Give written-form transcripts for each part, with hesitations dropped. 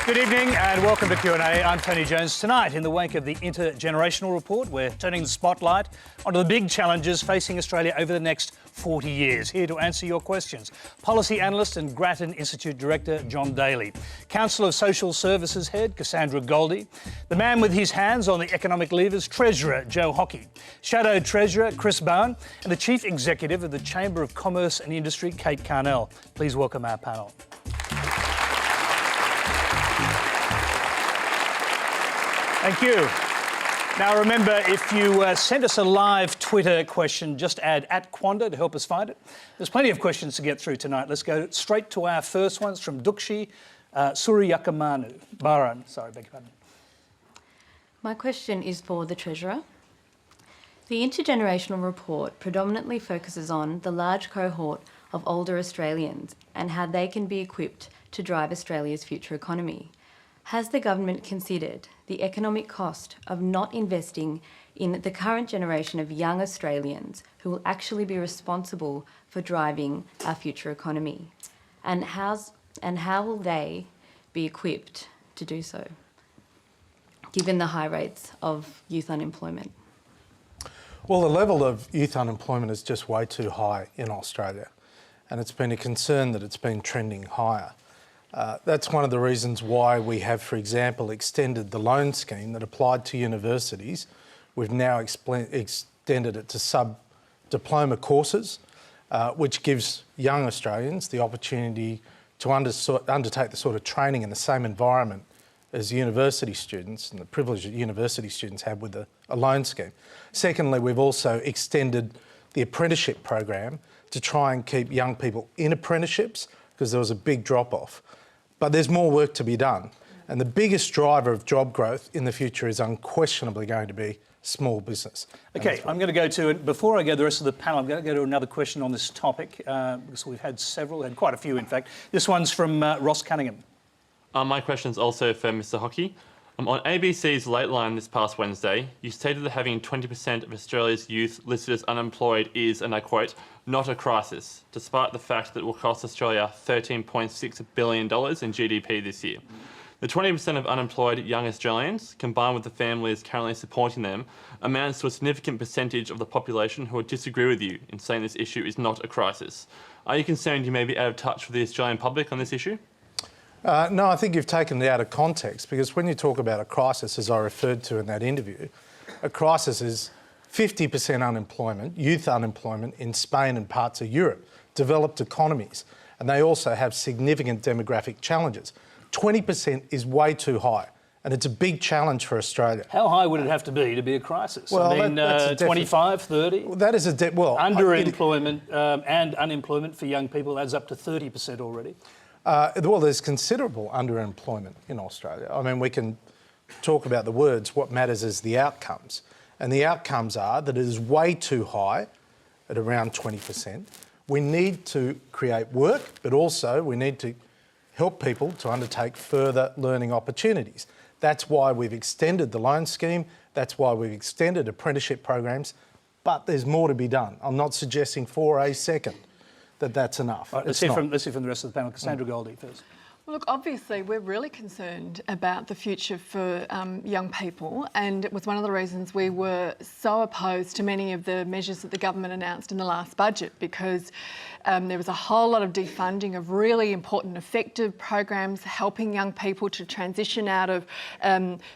Good evening and welcome to Q&A. I'm Tony Jones. Tonight, in the wake of the Intergenerational report, we're turning the spotlight onto the big challenges facing Australia over the next 40 years. Here to answer your questions, policy analyst and Grattan Institute Director John Daley, Council of Social Services Head Cassandra Goldie, the man with his hands on the economic levers, Treasurer Joe Hockey, Shadow Treasurer Chris Bowen, and the Chief Executive of the Chamber of Commerce and Industry, Kate Carnell. Please welcome our panel. Thank you. Now remember, if you send us a live Twitter question, just add @Quanda to help us find it. There's plenty of questions to get through tonight. Let's go straight to our first ones from Dukshi Suryakamanu. Baran, sorry, beg your pardon. My question is for the Treasurer. The Intergenerational report predominantly focuses on the large cohort of older Australians and how they can be equipped to drive Australia's future economy. Has the government considered the economic cost of not investing in the current generation of young Australians who will actually be responsible for driving our future economy? And how will they be equipped to do so, given the high rates of youth unemployment? Well, the level of youth unemployment is just way too high in Australia, and it's been a concern that it's been trending higher. That's one of the reasons why we have, for example, extended the loan scheme that applied to universities. We've now extended it to sub-diploma courses, which gives young Australians the opportunity to undertake the sort of training in the same environment as university students and the privilege that university students have with a loan scheme. Secondly, we've also extended the apprenticeship program to try and keep young people in apprenticeships because there was a big drop-off. But there's more work to be done. And the biggest driver of job growth in the future is unquestionably going to be small business. OK, I'm going to go to, before I go to the rest of the panel, I'm going to go to another question on this topic, because we've had several, and quite a few in fact. This one's from Ross Cunningham. My question's also for Mr Hockey. On ABC's Late Line this past Wednesday, you stated that having 20% of Australia's youth listed as unemployed is, and I quote, not a crisis, despite the fact that it will cost Australia $13.6 billion in GDP this year. The 20% of unemployed young Australians, combined with the families currently supporting them, amounts to a significant percentage of the population who would disagree with you in saying this issue is not a crisis. Are you concerned you may be out of touch with the Australian public on this issue? No, I think you've taken it out of context, because when you talk about a crisis, as I referred to in that interview, a crisis is 50% unemployment, youth unemployment in Spain and parts of Europe, developed economies, and they also have significant demographic challenges. 20% is way too high, and it's a big challenge for Australia. How high would it have to be a crisis? Well, I mean, 25, 30? Well, that is a... Underemployment and unemployment for young people adds up to 30% already. Well, there's considerable underemployment in Australia. I mean, we can talk about the words. What matters is the outcomes. And the outcomes are that it is way too high at around 20%. We need to create work, but also we need to help people to undertake further learning opportunities. That's why we've extended the loan scheme. That's why we've extended apprenticeship programs. But there's more to be done. I'm not suggesting for a second that that's enough. Right, let's hear from the rest of the panel. Cassandra Goldie first. Well, look, obviously we're really concerned about the future for young people, and it was one of the reasons we were so opposed to many of the measures that the government announced in the last budget, because there was a whole lot of defunding of really important, effective programs helping young people to transition out of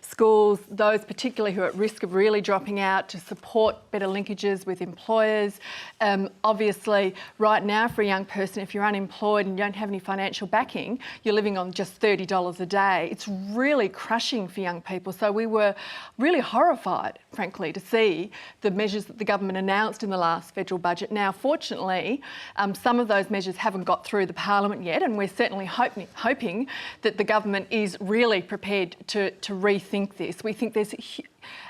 schools, those particularly who are at risk of really dropping out, to support better linkages with employers. Obviously, right now for a young person, if you're unemployed and you don't have any financial backing, you're living on just $30 a day. It's really crushing for young people. So we were really horrified, frankly, to see the measures that the government announced in the last federal budget. Now, fortunately, some of those measures haven't got through the parliament yet, and we're certainly hoping that the government is really prepared to rethink this. We think there's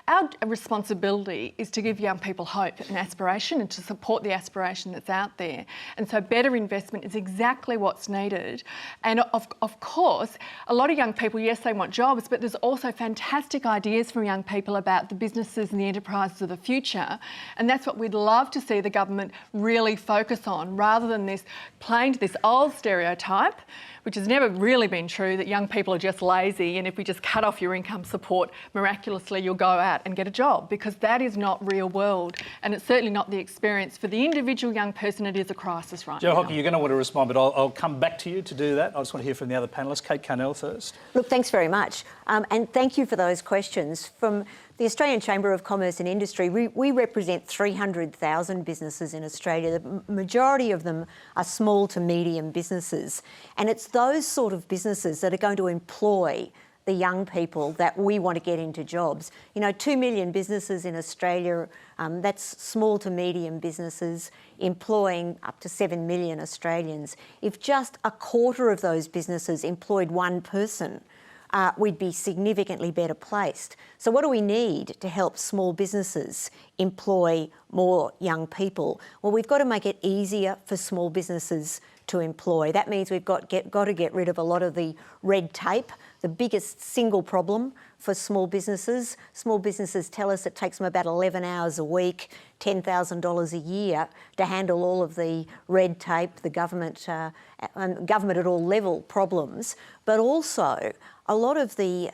our responsibility is to give young people hope and aspiration and to support the aspiration that's out there. And so better investment is exactly what's needed. And of course, a lot of young people, yes, they want jobs, but there's also fantastic ideas from young people about the businesses and the enterprises of the future. And that's what we'd love to see the government really focus on, rather than this playing to this old stereotype, which has never really been true, that young people are just lazy and if we just cut off your income support, miraculously you'll go out and get a job, because that is not real world, and it's certainly not the experience for the individual young person. It is a crisis right now. Jo Hockey, you're going to want to respond, but I'll come back to you to do that. I just want to hear from the other panellists. Kate Carnell first. Look, thanks very much. And thank you for those questions. From the Australian Chamber of Commerce and Industry, we represent 300,000 businesses in Australia. The majority of them are small to medium businesses. And it's those sort of businesses that are going to employ the young people that we want to get into jobs. You know, 2 million businesses in Australia, that's small to medium businesses employing up to 7 million Australians. If just a quarter of those businesses employed one person, we'd be significantly better placed. So what do we need to help small businesses employ more young people? Well, we've got to make it easier for small businesses to employ. That means we've got to get rid of a lot of the red tape. The biggest single problem for small businesses tell us it takes them about 11 hours a week, $10,000 a year to handle all of the red tape, the government at all level problems, but also a lot of the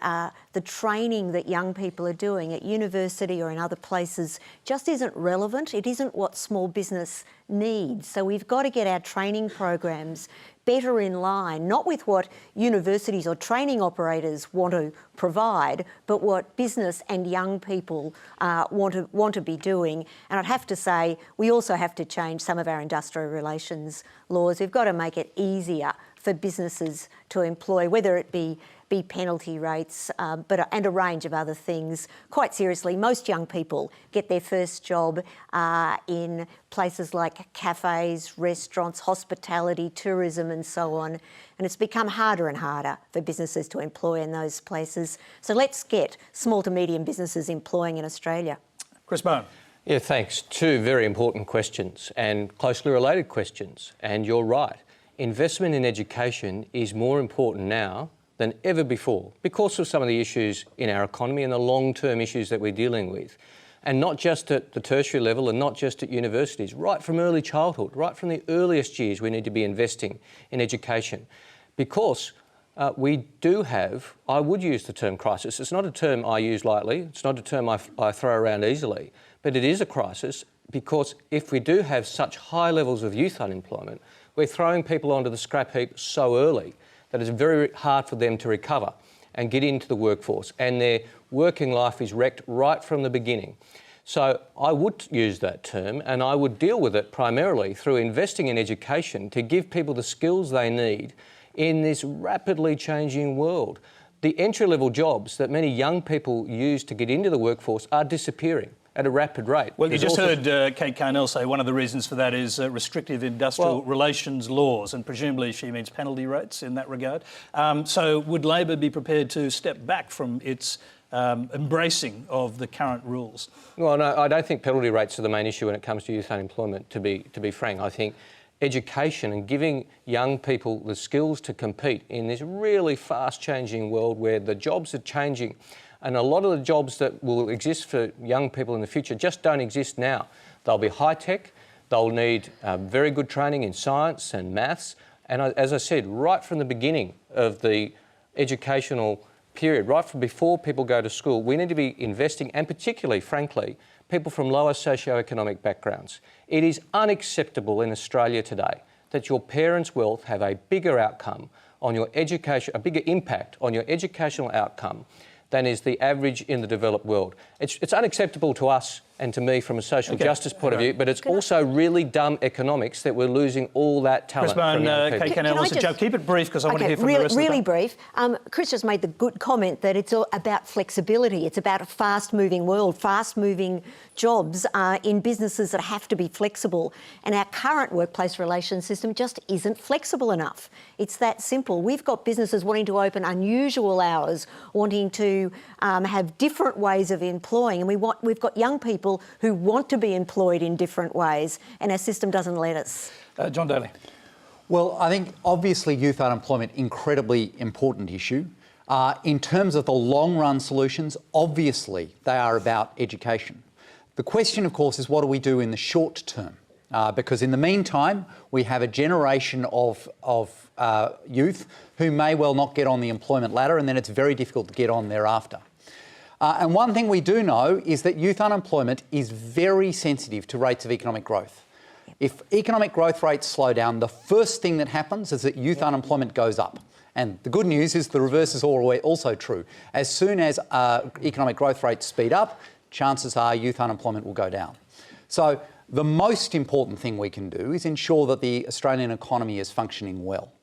training that young people are doing at university or in other places just isn't relevant. It isn't what small business needs. So we've got to get our training programs better in line, not with what universities or training operators want to provide, but what business and young people want to be doing. And I'd have to say, we also have to change some of our industrial relations laws. We've got to make it easier for businesses to employ, whether it be penalty rates, and a range of other things. Quite seriously, most young people get their first job in places like cafes, restaurants, hospitality, tourism and so on. And it's become harder and harder for businesses to employ in those places. So let's get small to medium businesses employing in Australia. Chris Bowen. Yeah, thanks. Two very important questions and closely related questions. And you're right. Investment in education is more important now than ever before because of some of the issues in our economy and the long-term issues that we're dealing with. And not just at the tertiary level and not just at universities, right from early childhood, right from the earliest years, we need to be investing in education. Because we do have, I would use the term crisis. It's not a term I use lightly. It's not a term I throw around easily, but it is a crisis because if we do have such high levels of youth unemployment, we're throwing people onto the scrap heap so early that it's very hard for them to recover and get into the workforce, and their working life is wrecked right from the beginning. So I would use that term and I would deal with it primarily through investing in education to give people the skills they need in this rapidly changing world. The entry-level jobs that many young people use to get into the workforce are disappearing at a rapid rate. Well, you just heard Kate Carnell say one of the reasons for that is restrictive industrial relations laws, and presumably she means penalty rates in that regard. So would Labor be prepared to step back from its embracing of the current rules? Well, no, I don't think penalty rates are the main issue when it comes to youth unemployment, to be frank. I think education and giving young people the skills to compete in this really fast-changing world where the jobs are changing. And a lot of the jobs that will exist for young people in the future just don't exist now. They'll be high-tech, they'll need very good training in science and maths. And as I said, right from the beginning of the educational period, right from before people go to school, we need to be investing, and particularly, frankly, people from lower socioeconomic backgrounds. It is unacceptable in Australia today that your parents' wealth have a bigger outcome on your education, a bigger impact on your educational outcome than is the average in the developed world. It's unacceptable to us and to me from a social justice point of view, but it's also really dumb economics that we're losing all that talent. Chris Bowen, Kate Carnell, also Joe, keep it brief because I want to hear from the rest of the Really brief. Chris just made the good comment that it's all about flexibility. It's about a fast-moving world, fast-moving jobs in businesses that have to be flexible. And our current workplace relations system just isn't flexible enough. It's that simple. We've got businesses wanting to open unusual hours, wanting to have different ways of employing, and we've got young people who want to be employed in different ways, and our system doesn't let us. John Daley. Well, I think obviously youth unemployment, incredibly important issue. In terms of the long-run solutions, obviously they are about education. The question, of course, is what do we do in the short term? Because in the meantime, we have a generation of youth who may well not get on the employment ladder, and then it's very difficult to get on thereafter. And one thing we do know is that youth unemployment is very sensitive to rates of economic growth. If economic growth rates slow down, the first thing that happens is that youth unemployment goes up. And the good news is the reverse is also true. As soon as economic growth rates speed up, chances are youth unemployment will go down. So the most important thing we can do is ensure that the Australian economy is functioning well.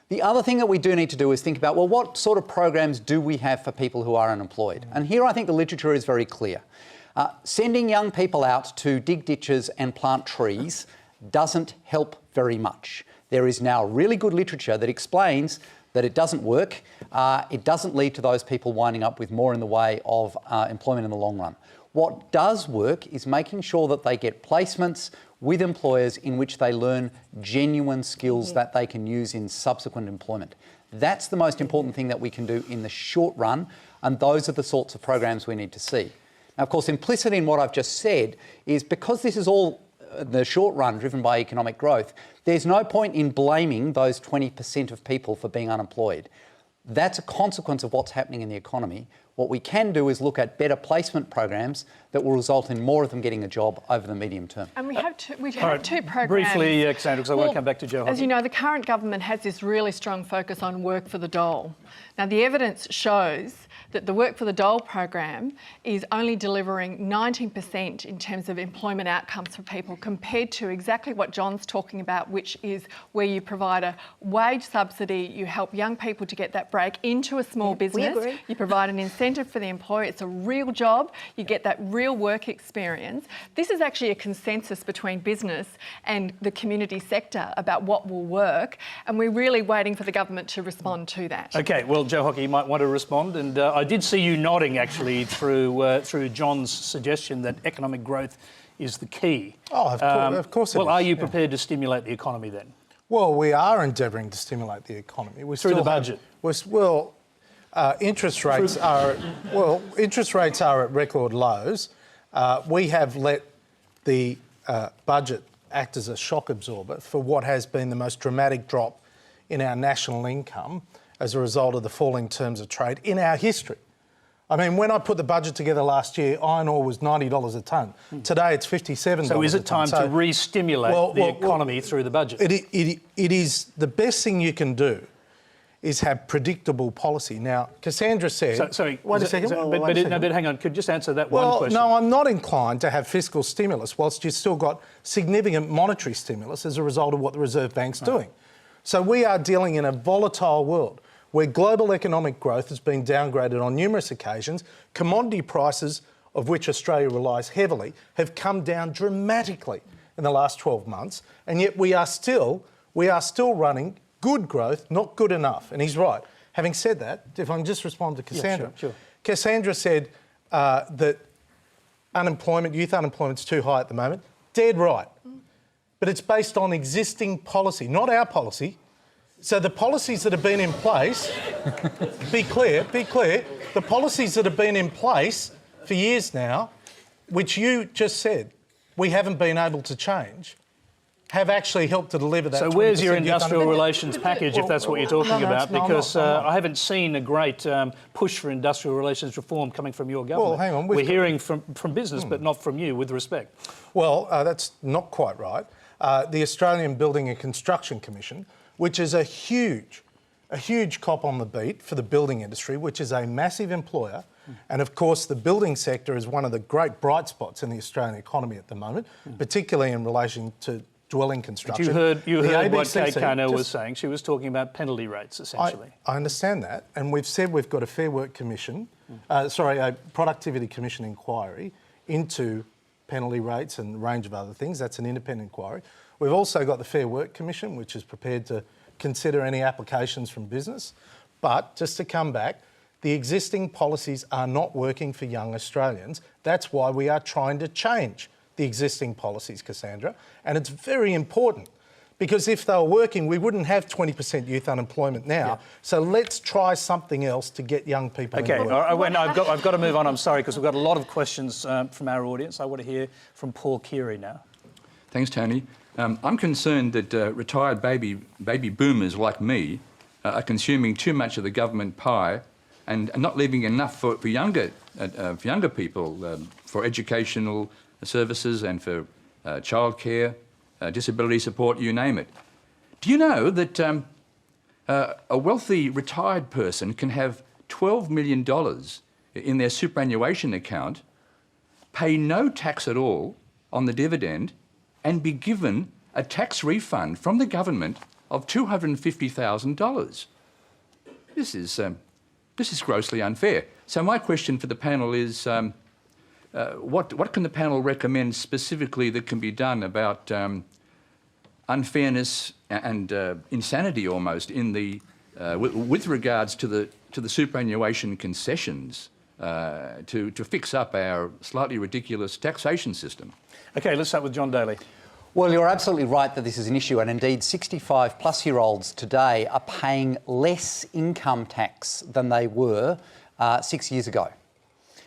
The other thing that we do need to do is think about, well, what sort of programs do we have for people who are unemployed? And here I think the literature is very clear. Sending young people out to dig ditches and plant trees doesn't help very much. There is now really good literature that explains that it doesn't work. It doesn't lead to those people winding up with more in the way of employment in the long run. What does work is making sure that they get placements with employers in which they learn genuine skills that they can use in subsequent employment. That's the most important thing that we can do in the short run, and those are the sorts of programs we need to see. Now, of course, implicit in what I've just said is because this is all the short run driven by economic growth, there's no point in blaming those 20% of people for being unemployed. That's a consequence of what's happening in the economy. What we can do is look at better placement programs that will result in more of them getting a job over the medium term. And we have two programs. Briefly, Cassandra, because I want to come back to Joe Hockey. As you know, the current government has this really strong focus on work for the dole. Now, the evidence shows that the Work for the Dole program is only delivering 19% in terms of employment outcomes for people compared to exactly what John's talking about, which is where you provide a wage subsidy, you help young people to get that break into a small business, we agree. You provide an incentive for the employer, it's a real job, you get that real work experience. This is actually a consensus between business and the community sector about what will work, and we're really waiting for the government to respond to that. Okay, well, Joe Hockey, you might want to respond, and I did see you nodding actually through John's suggestion that economic growth is the key. Oh, of course it well, is. are you prepared to stimulate the economy then? Well, we are endeavouring to stimulate the economy. Through the budget? Interest rates are at record lows. We have let the budget act as a shock absorber for what has been the most dramatic drop in our national income as a result of the falling terms of trade in our history. I mean, when I put the budget together last year, iron ore was $90 a tonne. Today it's $57 So is a it time tonne. to re-stimulate the economy through the budget? It is the best thing you can do is have predictable policy. Now, Cassandra said... Sorry, wait a second. But hang on, could you just answer that one question? No, I'm not inclined to have fiscal stimulus whilst you've still got significant monetary stimulus as a result of what the Reserve Bank's doing. So we are dealing in a volatile world where global economic growth has been downgraded on numerous occasions. Commodity prices, of which Australia relies heavily, have come down dramatically in the last 12 months, and yet we are still running good growth, not good enough. And he's right. Having said that, if I can just respond to Cassandra. Yeah, sure. Cassandra said that youth unemployment's too high at the moment. Dead right. But it's based on existing policy, not our policy. So the policies that have been in place, be clear, the policies that have been in place for years now, which you just said we haven't been able to change, have actually helped to deliver that. So where's your industrial relations package, if that's what you're talking about? Because I haven't seen a great push for industrial relations reform coming from your government. Well, hang on. We're hearing from business, but not from you, with respect. Well, that's not quite right. The Australian Building and Construction Commission, which is a huge cop on the beat for the building industry, which is a massive employer. And of course, the building sector is one of the great bright spots in the Australian economy at the moment, particularly in relation to dwelling construction. But you heard what ABC Kate Carnell was saying. She was talking about penalty rates, essentially. I understand that. And we've said we've got a Fair Work Commission, a Productivity Commission inquiry into penalty rates and a range of other things. That's an independent inquiry. We've also got the Fair Work Commission, which is prepared to consider any applications from business. But just to come back, the existing policies are not working for young Australians. That's why we are trying to change the existing policies, Cassandra. And it's very important, because if they were working, we wouldn't have 20% youth unemployment now. Yeah. So let's try something else to get young people into work. All right, I've got to move on, I'm sorry, because we've got a lot of questions from our audience. I want to hear from Paul Keary now. Thanks, Tony. I'm concerned that retired baby boomers like me are consuming too much of the government pie and not leaving enough for younger people, for educational services and for childcare, disability support, you name it. Do you know that a wealthy retired person can have $12 million in their superannuation account, pay no tax at all on the dividend, and be given a tax refund from the government of $250,000? This is grossly unfair. So my question for the panel is, what can the panel recommend specifically that can be done about unfairness and insanity almost in the with regards to the superannuation concessions to fix up our slightly ridiculous taxation system? Okay, let's start with John Daley. Well, you're absolutely right that this is an issue, and indeed 65-plus-year-olds today are paying less income tax than they were 6 years ago.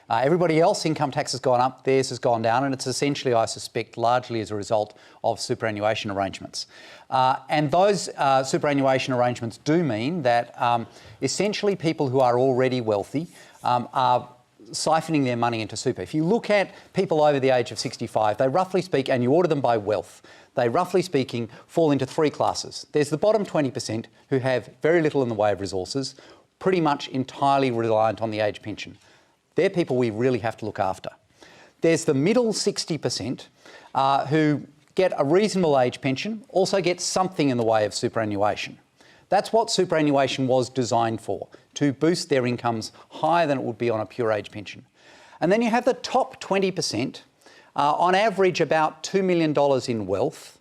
Everybody else, income tax has gone up, theirs has gone down, and it's essentially, I suspect, largely as a result of superannuation arrangements. And those superannuation arrangements do mean that essentially people who are already wealthy are siphoning their money into super. If you look at people over the age of 65, they roughly speak, and you order them by wealth, they roughly speaking fall into three classes. There's the bottom 20% who have very little in the way of resources, pretty much entirely reliant on the age pension. They're people we really have to look after. There's the middle 60% who get a reasonable age pension, also get something in the way of superannuation. That's what superannuation was designed for, to boost their incomes higher than it would be on a pure age pension. And then you have the top 20%, on average about $2 million in wealth,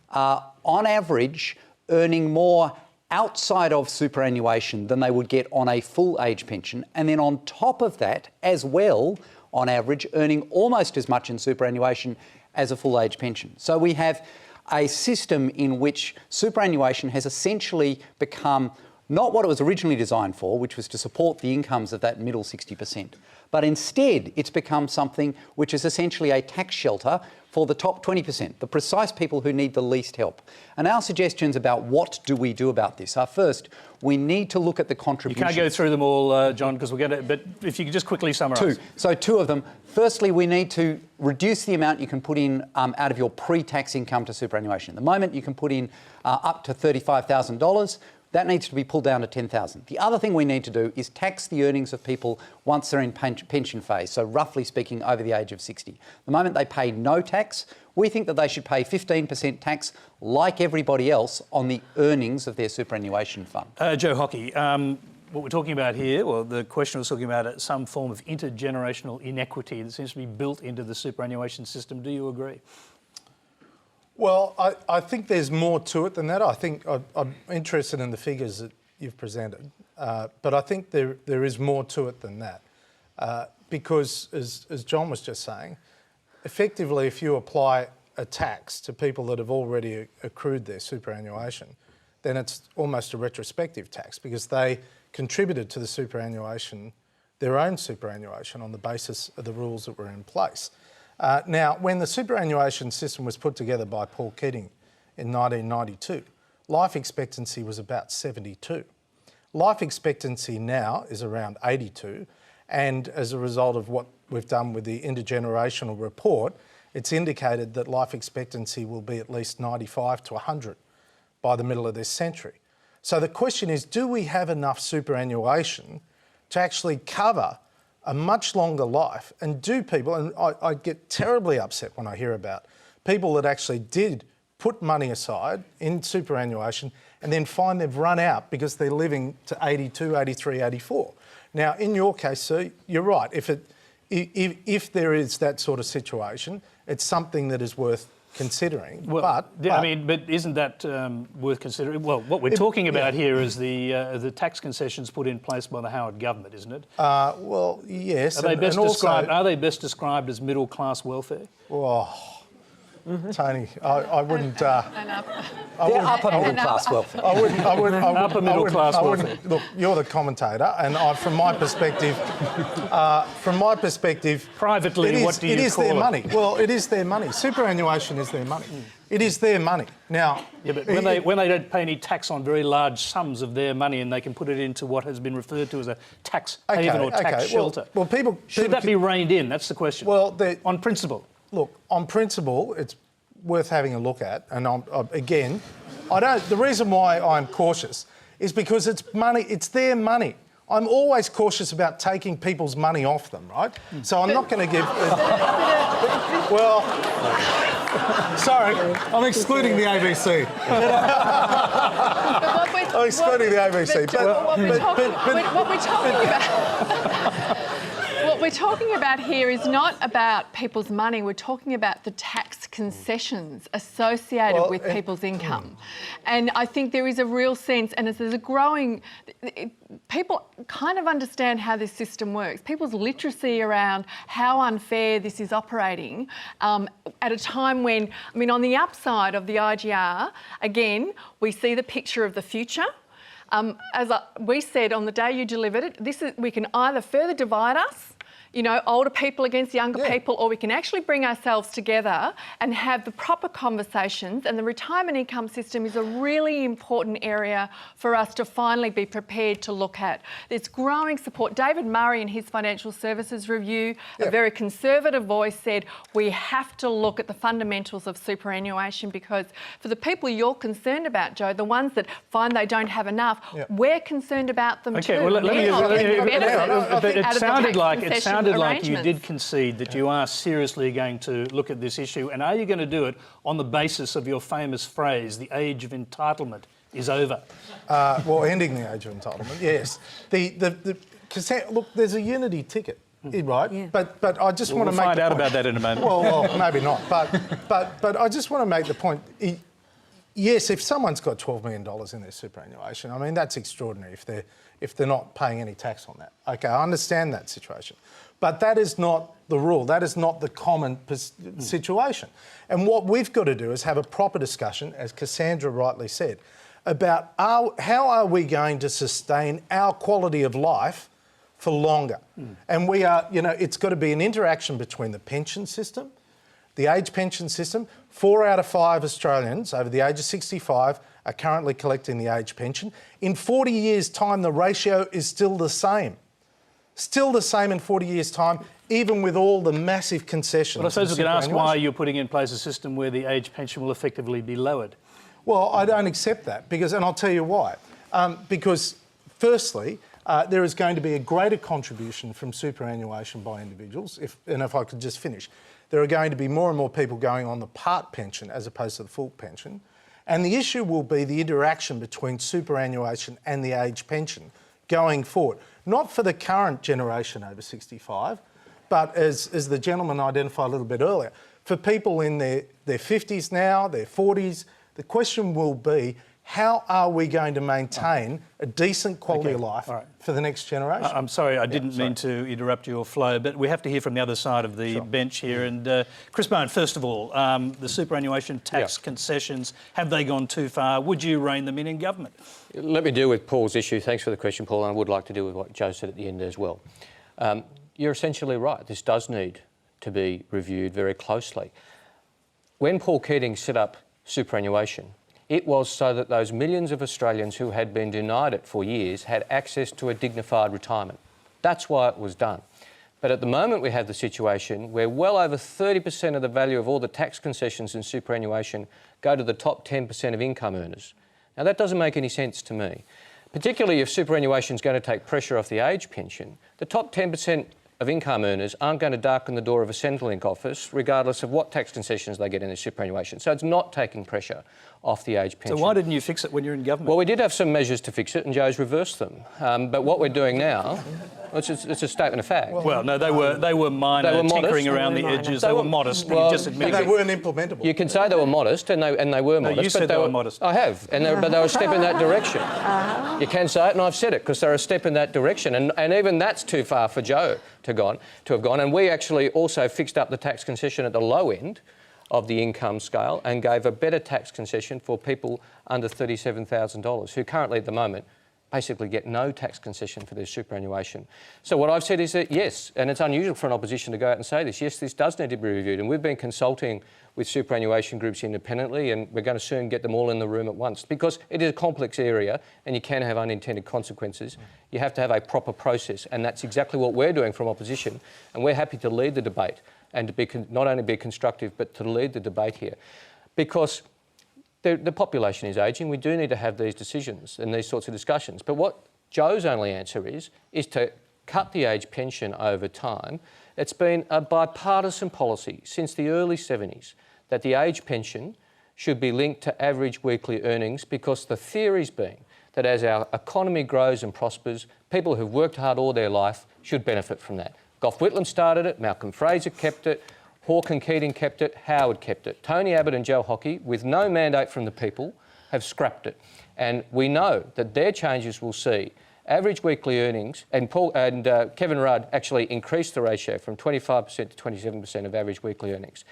on average earning more outside of superannuation than they would get on a full age pension, and then on top of that as well, on average, earning almost as much in superannuation as a full age pension. So we have a system in which superannuation has essentially become not what it was originally designed for, which was to support the incomes of that middle 60%, but instead it's become something which is essentially a tax shelter for the top 20%, the precise people who need the least help. And our suggestions about what do we do about this are, first, we need to look at the contributions. You can't go through them all, John, because we'll get it, but if you could just quickly summarise. Two of them. Firstly, we need to reduce the amount you can put in out of your pre-tax income to superannuation. At the moment, you can put in up to $35,000. That needs to be pulled down to $10,000. The other thing we need to do is tax the earnings of people once they're in pension phase, so roughly speaking over the age of 60. At the moment they pay no tax. We think that they should pay 15% tax, like everybody else, on the earnings of their superannuation fund. Joe Hockey, what we're talking about here, well, the question was talking about some form of intergenerational inequity that seems to be built into the superannuation system. Do you agree? Well, I think there's more to it than that. I think I'm interested in the figures that you've presented, but I think there is more to it than that. Because, as John was just saying, effectively if you apply a tax to people that have already accrued their superannuation, then it's almost a retrospective tax because they contributed to the superannuation, their own superannuation, on the basis of the rules that were in place. Now, when the superannuation system was put together by Paul Keating in 1992, life expectancy was about 72. Life expectancy now is around 82, and as a result of what we've done with the Intergenerational report, it's indicated that life expectancy will be at least 95 to 100 by the middle of this century. So the question is, do we have enough superannuation to actually cover a much longer life, and do people, and I get terribly upset when I hear about people that actually did put money aside in superannuation and then find they've run out because they're living to 82, 83, 84. Now, in your case, sir, you're right. If there is that sort of situation it's something that is worth considering. But isn't that worth considering? Well, what we're talking about here is the tax concessions put in place by the Howard government, isn't it? Well, yes. Are they best described as middle class welfare? Tony, I wouldn't. They're upper middle class welfare. Upper middle class welfare. Look, you're the commentator, and from my perspective, privately, what do you call it? It is their money. Well, it is their money. Superannuation is their money. It is their money. Now, but when they don't pay any tax on very large sums of their money, and they can put it into what has been referred to as a tax haven or tax shelter, should that be reined in? That's the question. Well, on principle. Look, on principle, it's worth having a look at. And the reason why I'm cautious is because it's money. It's their money. I'm always cautious about taking people's money off them, right? So I'm not going to give. Well, sorry, I'm excluding the ABC. I'm excluding the ABC. What we're talking about here is not about people's money. We're talking about the tax concessions associated with people's income. And I think there is a real sense, and there's a growing... People kind of understand how this system works. People's literacy around how unfair this is operating at a time when, on the upside of the IGR, again, we see the picture of the future. We said on the day you delivered it, we can either further divide us, older people against younger people, or we can actually bring ourselves together and have the proper conversations. And the retirement income system is a really important area for us to finally be prepared to look at. There's growing support. David Murray, in his Financial Services Review, a very conservative voice, said we have to look at the fundamentals of superannuation, because for the people you're concerned about, Joe, the ones that find they don't have enough, we're concerned about them too. Well, it sounded like you did concede that you are seriously going to look at this issue, and are you going to do it on the basis of your famous phrase, the age of entitlement is over? Ending the age of entitlement, yes. Look, there's a unity ticket, right? Yeah. But I just want to make find out about that in a moment. Well, maybe not. But I just want to make the point. Yes, if someone's got $12 million in their superannuation, that's extraordinary if they're not paying any tax on that. Okay, I understand that situation. But that is not the rule. That is not the common situation. And what we've got to do is have a proper discussion, as Cassandra rightly said, about how are we going to sustain our quality of life for longer. And it's got to be an interaction between the pension system, the age pension system. 4 out of 5 Australians over the age of 65 are currently collecting the age pension. In 40 years' time, the ratio is still the same. Still the same in 40 years' time, even with all the massive concessions. But I suppose we can ask why you're putting in place a system where the age pension will effectively be lowered. Well, I don't accept that, and I'll tell you why. Because, firstly, there is going to be a greater contribution from superannuation by individuals. If I could just finish, there are going to be more and more people going on the part pension as opposed to the full pension. And the issue will be the interaction between superannuation and the age pension going forward. Not for the current generation over 65, but as the gentleman identified a little bit earlier, for people in their 50s now, their 40s, the question will be, how are we going to maintain a decent quality of life for the next generation? I'm sorry, I didn't mean to interrupt your flow, but we have to hear from the other side of the bench here. And Chris Bowen, first of all, the superannuation tax concessions, have they gone too far? Would you rein them in government? Let me deal with Paul's issue. Thanks for the question, Paul, and I would like to deal with what Joe said at the end as well. You're essentially right. This does need to be reviewed very closely. When Paul Keating set up superannuation, it was so that those millions of Australians who had been denied it for years had access to a dignified retirement. That's why it was done. But at the moment we have the situation where well over 30% of the value of all the tax concessions in superannuation go to the top 10% of income earners. Now that doesn't make any sense to me, particularly if superannuation is going to take pressure off the age pension. The top 10% of income earners aren't going to darken the door of a Centrelink office regardless of what tax concessions they get in their superannuation. So it's not taking pressure off the age pension. So why didn't you fix it when you're in government? Well, we did have some measures to fix it and Joe's reversed them. But what we're doing now... It's a statement of fact. Well, no, they were minor, They were modest. tinkering around the edges. They were modest. Well, you just admitted They weren't implementable. You can say they were modest, and they were modest. you said they were modest. I have, but they were a step in that direction. You can say it, and I've said it, because they're a step in that direction. And even that's too far for Joe to have gone. And we actually also fixed up the tax concession at the low end of the income scale and gave a better tax concession for people under $37,000, who currently at the moment basically get no tax concession for their superannuation. So what I've said is that yes, and it's unusual for an opposition to go out and say this, yes, this does need to be reviewed, and we've been consulting with superannuation groups independently, and we're going to soon get them all in the room at once, because it is a complex area and you can have unintended consequences. You have to have a proper process, and that's exactly what we're doing from opposition, and we're happy to lead the debate and to be not only be constructive but to lead the debate here, because the population is ageing. We do need to have these decisions and these sorts of discussions. But what Joe's only answer is to cut the age pension over time. It's been a bipartisan policy since the early 70s that the age pension should be linked to average weekly earnings, because the theory's been that as our economy grows and prospers, people who've worked hard all their life should benefit from that. Gough Whitlam started it, Malcolm Fraser kept it, Hawke and Keating kept it, Howard kept it. Tony Abbott and Joe Hockey, with no mandate from the people, have scrapped it. And we know that their changes will see average weekly earnings, and Kevin Rudd actually increased the ratio from 25% to 27% of average weekly earnings.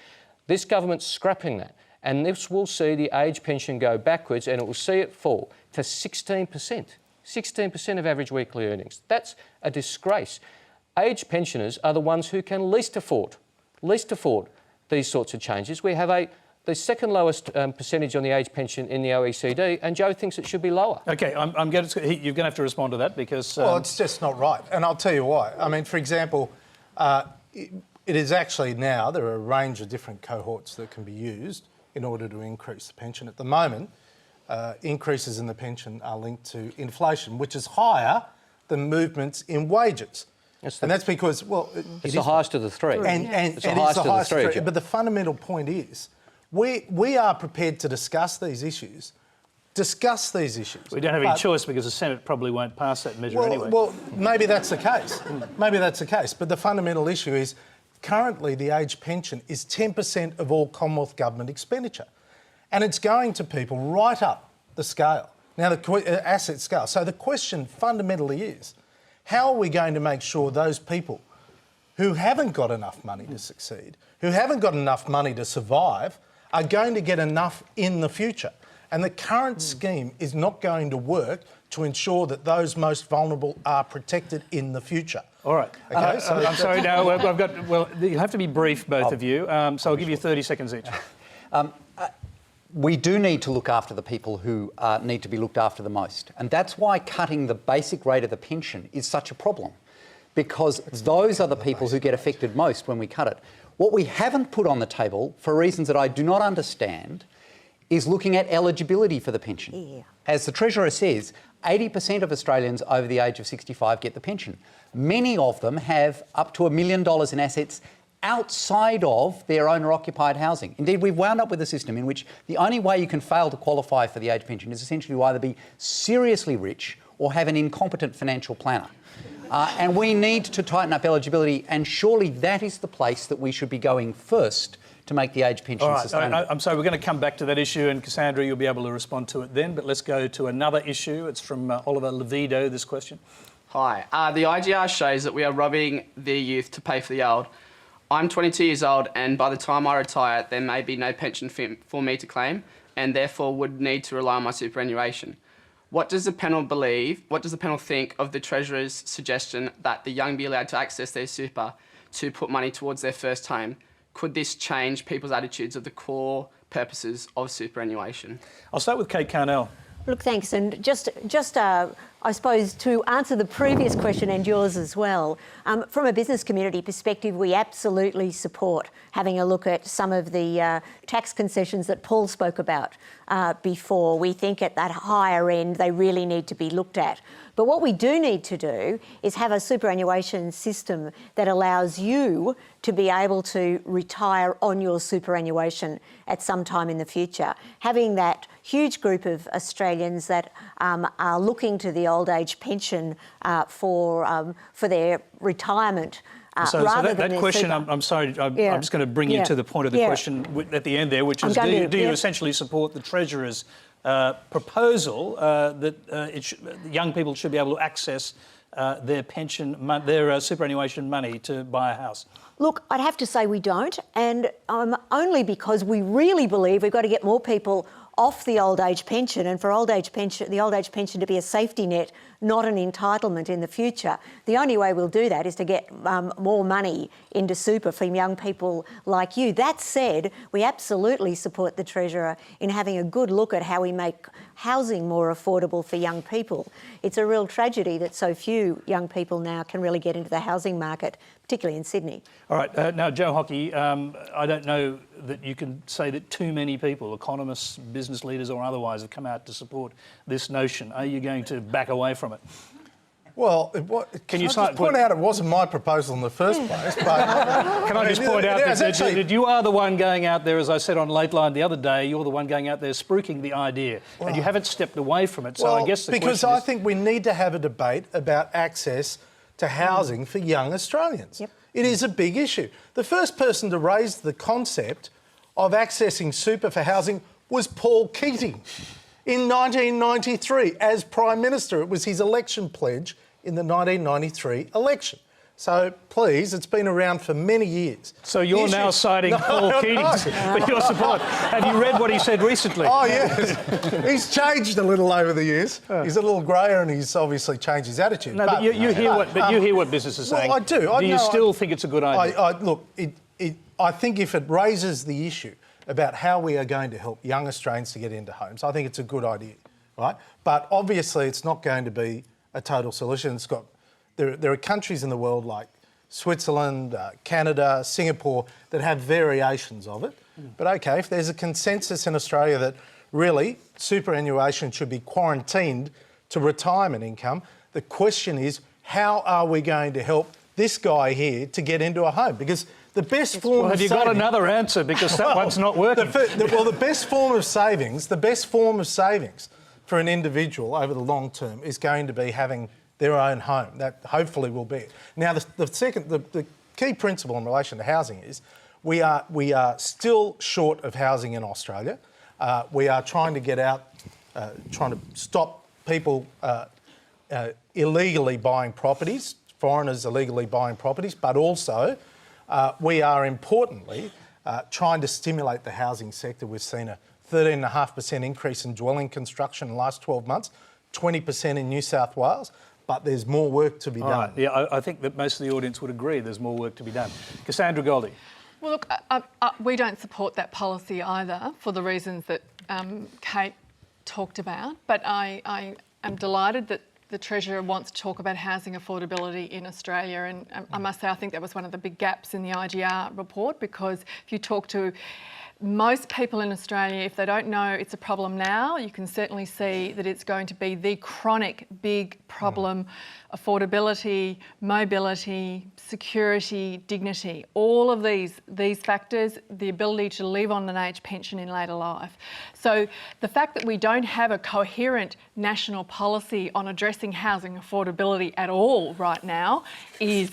This government's scrapping that, and this will see the age pension go backwards, and it will see it fall to 16%. 16% of average weekly earnings. That's a disgrace. Age pensioners are the ones who can least afford these sorts of changes. We have the second lowest percentage on the age pension in the OECD, and Joe thinks it should be lower. OK, you're going to have to respond to that, because... Well, it's just not right, and I'll tell you why. I mean, for example, it is actually now, there are a range of different cohorts that can be used in order to increase the pension. At the moment, increases in the pension are linked to inflation, which is higher than movements in wages. And that's because, well... It's the highest of the three. And it's the highest of the three. But the fundamental point is, we are prepared to discuss these issues. We don't have any choice, because the Senate probably won't pass that measure anyway. Well, maybe that's the case. Maybe that's the case. But the fundamental issue is, currently the age pension is 10% of all Commonwealth government expenditure. And it's going to people right up the scale. Now, the asset scale. So the question fundamentally is, how are we going to make sure those people who haven't got enough money to succeed, who haven't got enough money to survive, are going to get enough in the future? And the current scheme is not going to work to ensure that those most vulnerable are protected in the future. All right. Okay, so I'm sorry, now you'll have to be brief, both of you, so I'll give you 30 seconds each. We do need to look after the people who need to be looked after the most. And that's why cutting the basic rate of the pension is such a problem, because those are the people who get affected most when we cut it. What we haven't put on the table, for reasons that I do not understand, is looking at eligibility for the pension. Yeah. As the Treasurer says, 80% of Australians over the age of 65 get the pension. Many of them have up to $1 million in assets outside of their owner-occupied housing. Indeed, we've wound up with a system in which the only way you can fail to qualify for the age pension is essentially to either be seriously rich or have an incompetent financial planner. And we need to tighten up eligibility, and surely that is the place that we should be going first to make the age pension sustainable. I'm sorry, we're going to come back to that issue, and Cassandra, you'll be able to respond to it then, but let's go to another issue. It's from Oliver Levido, this question. Hi. The IGR shows that we are robbing the youth to pay for the old. I'm 22 years old, and by the time I retire, there may be no pension for me to claim, and therefore would need to rely on my superannuation. What does the panel believe? What does the panel think of the Treasurer's suggestion that the young be allowed to access their super to put money towards their first home? Could this change people's attitudes of the core purposes of superannuation? I'll start with Kate Carnell. Look, thanks. And just I suppose, to answer the previous question and yours as well, from a business community perspective, we absolutely support having a look at some of the tax concessions that Paul spoke about before. We think at that higher end they really need to be looked at. But what we do need to do is have a superannuation system that allows you to be able to retire on your superannuation at some time in the future. Having that huge group of Australians that are looking to the old age pension for their retirement. So that question, I'm sorry, I'm just going to bring you to the point of the question at the end there, which is, do you essentially support the Treasurer's proposal that young people should be able to access their pension, their superannuation money to buy a house? Look, I'd have to say we don't, and only because we really believe we've got to get more people off the old age pension, and for the old age pension to be a safety net, not an entitlement in the future. The only way we'll do that is to get more money into super for young people like you. That said, we absolutely support the Treasurer in having a good look at how we make housing more affordable for young people. It's a real tragedy that so few young people now can really get into the housing market, particularly in Sydney. All right, now Joe Hockey, I don't know that you can say that too many people, economists, business leaders or otherwise, have come out to support this notion. Are you going to back away from it? Well, can you point out it wasn't my proposal in the first place, but... Can I just point out that you are the one going out there, as I said on Late Line the other day, you're the one going out there spruiking the idea, and you haven't stepped away from it, so I guess the question is... Because I think we need to have a debate about access to housing for young Australians. Yep. It is a big issue. The first person to raise the concept of accessing super for housing was Paul Keating in 1993 as Prime Minister. It was his election pledge in the 1993 election. So please, it's been around for many years. So you're now citing Paul Keating for your support. Have you read what he said recently? Oh, yes. He's changed a little over the years. He's a little greyer and he's obviously changed his attitude. No, but you hear what business is saying. Well, I do. Do you still think it's a good idea? Look, I think if it raises the issue about how we are going to help young Australians to get into homes, I think it's a good idea, right? But obviously it's not going to be a total solution. There are countries in the world like Switzerland, Canada, Singapore that have variations of it. But okay, if there's a consensus in Australia that really superannuation should be quarantined to retirement income, the question is, how are we going to help this guy here to get into a home? Because the best form have you got another answer? Because that one's not working. The best form of savings for an individual over the long term is going to be having their own home. That hopefully will be it. Now, the key principle in relation to housing is we are still short of housing in Australia. We are trying to get out, trying to stop people illegally buying properties, foreigners illegally buying properties, but also we are importantly trying to stimulate the housing sector. We've seen a 13.5% increase in dwelling construction in the last 12 months, 20% in New South Wales, but there's more work to be done. Right. Yeah, I think that most of the audience would agree there's more work to be done. Cassandra, Goldie. Well, look, we don't support that policy either for the reasons that Kate talked about, but I am delighted that the Treasurer wants to talk about housing affordability in Australia, and I must say I think that was one of the big gaps in the IGR report, because if you talk to most people in Australia, if they don't know it's a problem now, you can certainly see that it's going to be the chronic big problem. Affordability, mobility, security, dignity, all of these factors, the ability to live on an age pension in later life. So the fact that we don't have a coherent national policy on addressing housing affordability at all right now is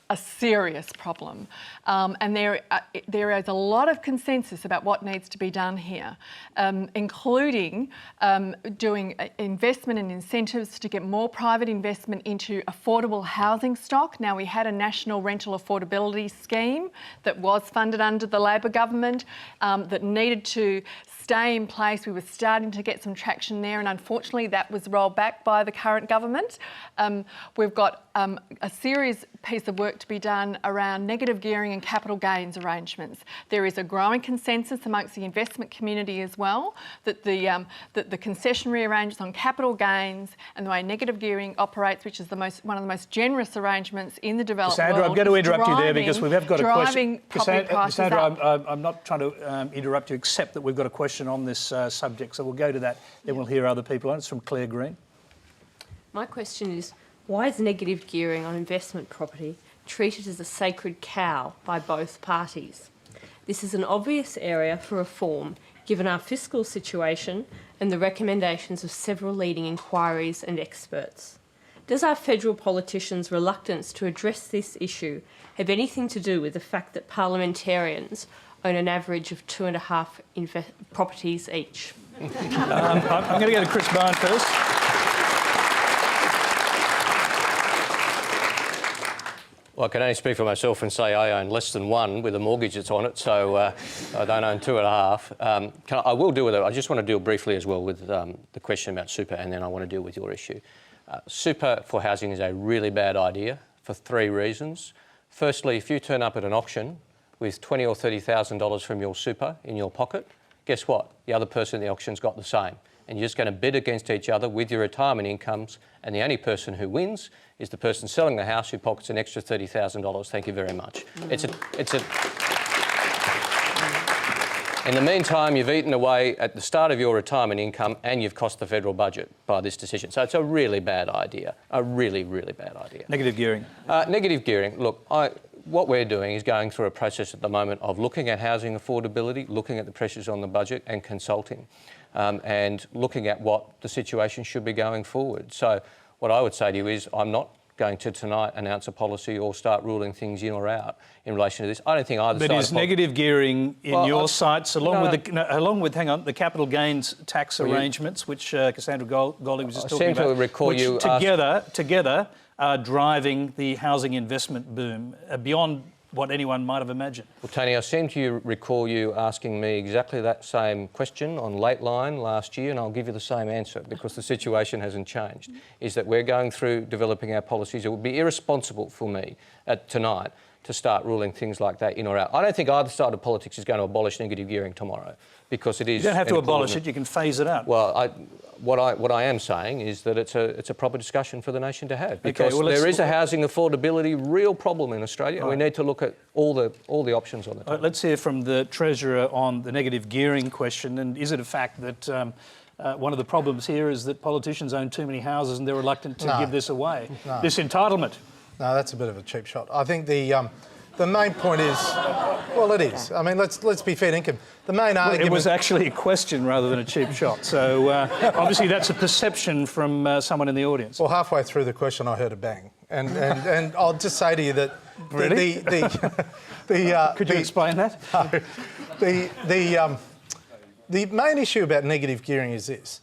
a serious problem, and there is a lot of consensus about what needs to be done here, including doing investment and incentives to get more private investment into affordable housing stock. Now, we had a national rental affordability scheme that was funded under the Labor government that needed to stay in place. We were starting to get some traction there, and unfortunately that was rolled back by the current government. We've got a serious piece of work to be done around negative gearing and capital gains arrangements. There is a growing consensus amongst the investment community as well that the concessionary arrangements on capital gains and the way negative gearing operates, which is one of the most generous arrangements in the developed Cassandra, world, I'm going to interrupt you there because we have got a question. Cassandra, I'm not trying to interrupt you, except that we've got a question on this subject, so we'll go to that, then we'll hear other people on it. It's from Claire Green. My question is, why is negative gearing on investment property treated as a sacred cow by both parties? This is an obvious area for reform, given our fiscal situation and the recommendations of several leading inquiries and experts. Does our federal politicians' reluctance to address this issue have anything to do with the fact that parliamentarians own an average of 2.5 properties each? I'm going to go to Chris Bowen first. Well, I can only speak for myself and say I own less than one with a mortgage that's on it, so I don't own 2.5. I will deal with it. I just want to deal briefly as well with the question about super, and then I want to deal with your issue. Super for housing is a really bad idea for 3 reasons. Firstly, if you turn up at an auction with $20,000 or $30,000 from your super in your pocket, guess what? The other person in the auction's got the same. And you're just going to bid against each other with your retirement incomes, and the only person who wins is the person selling the house who pockets an extra $30,000. Thank you very much. In the meantime, you've eaten away at the start of your retirement income and you've cost the federal budget by this decision. So it's a really bad idea, a really, really bad idea. Negative gearing. Negative gearing. Look, what we're doing is going through a process at the moment of looking at housing affordability, looking at the pressures on the budget and consulting, and looking at what the situation should be going forward. So what I would say to you is I'm not going to tonight announce a policy or start ruling things in or out in relation to this. I don't think either side... But is negative gearing in your sights, along with the capital gains tax arrangements, which Cassandra Goldie was just talking about, I seem to recall you together are driving the housing investment boom beyond what anyone might have imagined? Well, Tony, I seem to recall you asking me exactly that same question on Late Line last year, and I'll give you the same answer because the situation hasn't changed, is that we're going through developing our policies. It would be irresponsible for me tonight to start ruling things like that in or out. I don't think either side of politics is going to abolish negative gearing tomorrow because it is... You don't have to abolish it, you can phase it out. Well, what I am saying is that it's a proper discussion for the nation to have because there is a housing affordability real problem in Australia and we need to look at all the options on the table. Let's hear from the Treasurer on the negative gearing question, and is it a fact that one of the problems here is that politicians own too many houses and they're reluctant to give this away? No. This entitlement? No, that's a bit of a cheap shot. I think the main point is, well, it is. I mean, let's be fair dinkum. The main argument... It was actually a question rather than a cheap shot. So obviously that's a perception from someone in the audience. Well, halfway through the question, I heard a bang, and I'll just say to you that really? Could you explain that? The main issue about negative gearing is this.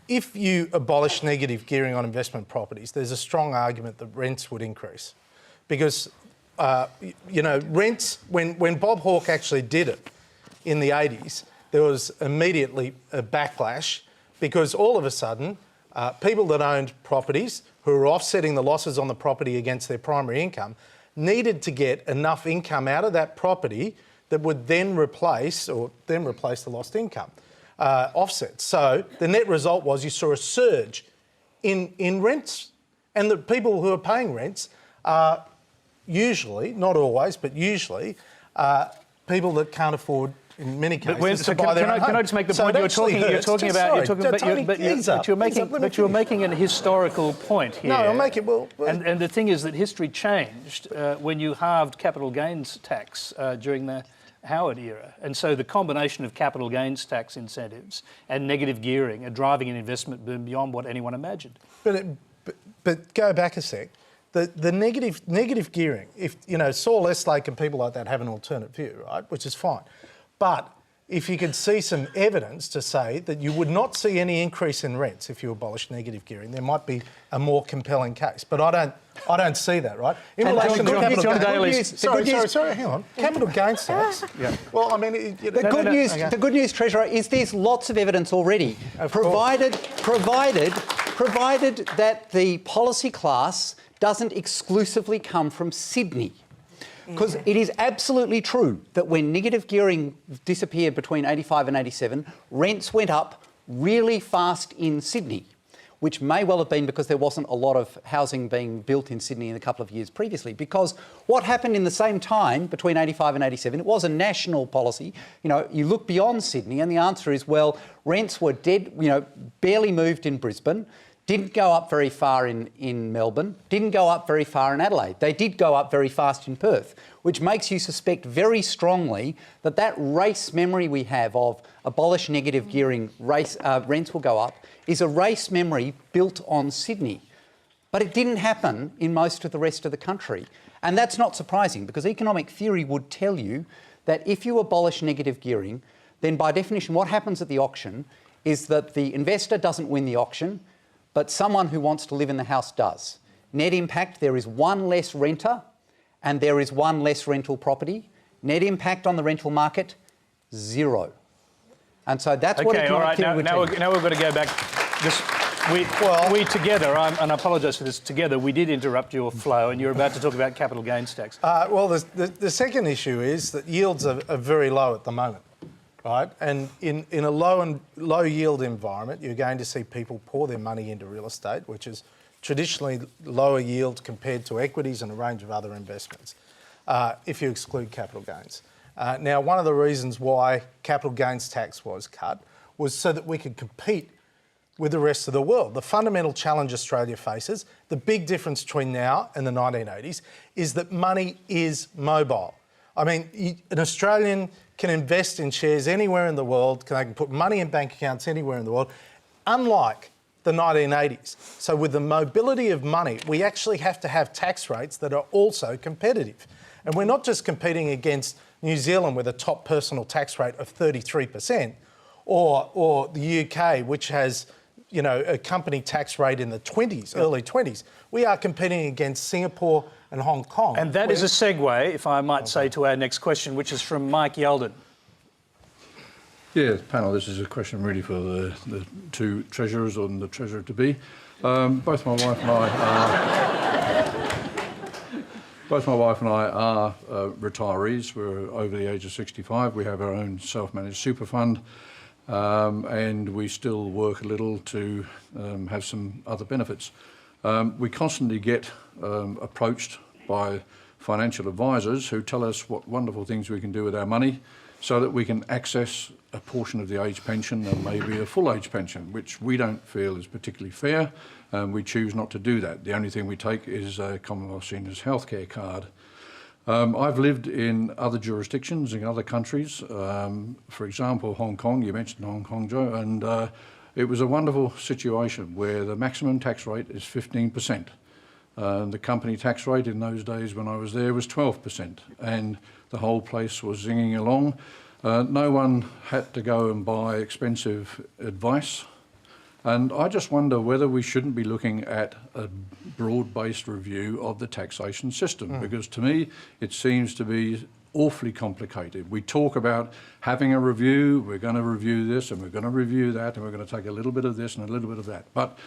If you abolish negative gearing on investment properties, there's a strong argument that rents would increase. Because, rents, when Bob Hawke actually did it in the 80s, there was immediately a backlash because all of a sudden, people that owned properties who were offsetting the losses on the property against their primary income needed to get enough income out of that property that would then replace the lost income. Offsets. So the net result was you saw a surge in rents, and the people who are paying rents are usually, not always, but usually, people that can't afford, in many cases, to buy their own home. Can I just make the point you're making a historical point here. No, I'll make it. And the thing is that history changed when you halved capital gains tax during the Howard era. And so the combination of capital gains tax incentives and negative gearing are driving an investment boom beyond what anyone imagined. But go back a sec. The negative gearing, if Saul Estlake and people like that have an alternate view, right, which is fine. But if you could see some evidence to say that you would not see any increase in rents if you abolish negative gearing, there might be a more compelling case. But I don't see that, right? In relation to capital gains, sorry, hang on. Capital gains tax. Yeah. Well, I mean, The good news, Treasurer, is there's lots of evidence already, provided that the policy class doesn't exclusively come from Sydney. Because it is absolutely true that when negative gearing disappeared between 85 and 87, rents went up really fast in Sydney, which may well have been because there wasn't a lot of housing being built in Sydney in a couple of years previously. Because what happened in the same time between 85 and 87, it was a national policy. You know, you look beyond Sydney and the answer is, well, rents were dead, barely moved in Brisbane, didn't go up very far in Melbourne, didn't go up very far in Adelaide. They did go up very fast in Perth, which makes you suspect very strongly that that race memory we have of abolish negative gearing, rents will go up, is a race memory built on Sydney. But it didn't happen in most of the rest of the country. And that's not surprising because economic theory would tell you that if you abolish negative gearing, then by definition what happens at the auction is that the investor doesn't win the auction, but someone who wants to live in the house does. Net impact, there is one less renter and there is one less rental property. Net impact on the rental market, zero. And so that's what economic theory would tell you. Now we've got to go back. We together, and I apologise for this, together we did interrupt your flow and you're about to talk about capital gains tax. Well, the second issue is that yields are very low at the moment. Right, and in a low yield environment, you're going to see people pour their money into real estate, which is traditionally lower yield compared to equities and a range of other investments, if you exclude capital gains. Now, one of the reasons why capital gains tax was cut was so that we could compete with the rest of the world. The fundamental challenge Australia faces, the big difference between now and the 1980s, is that money is mobile. I mean, an Australian can invest in shares anywhere in the world, they can put money in bank accounts anywhere in the world, unlike the 1980s. So with the mobility of money, we actually have to have tax rates that are also competitive. And we're not just competing against New Zealand with a top personal tax rate of 33%, or the UK, which has a company tax rate in the 20s, early 20s. We are competing against Singapore and Hong Kong. And that is a segue, if I might say, to our next question, which is from Mike Yeldon. Yeah, panel, this is a question really for the two treasurers and the treasurer-to-be. Both my wife and I are retirees. We're over the age of 65. We have our own self-managed super fund. And we still work a little to have some other benefits. We constantly get approached by financial advisors who tell us what wonderful things we can do with our money so that we can access a portion of the age pension and maybe a full age pension, which we don't feel is particularly fair. We choose not to do that. The only thing we take is a Commonwealth Seniors Healthcare card. I've lived in other jurisdictions, in other countries. For example, Hong Kong, you mentioned Hong Kong, Joe, and it was a wonderful situation where the maximum tax rate is 15%. The company tax rate in those days when I was there was 12%, and the whole place was zinging along. No one had to go and buy expensive advice. And I just wonder whether we shouldn't be looking at a broad-based review of the taxation system, because to me it seems to be awfully complicated. We talk about having a review, we're going to review this and we're going to review that and we're going to take a little bit of this and a little bit of that. But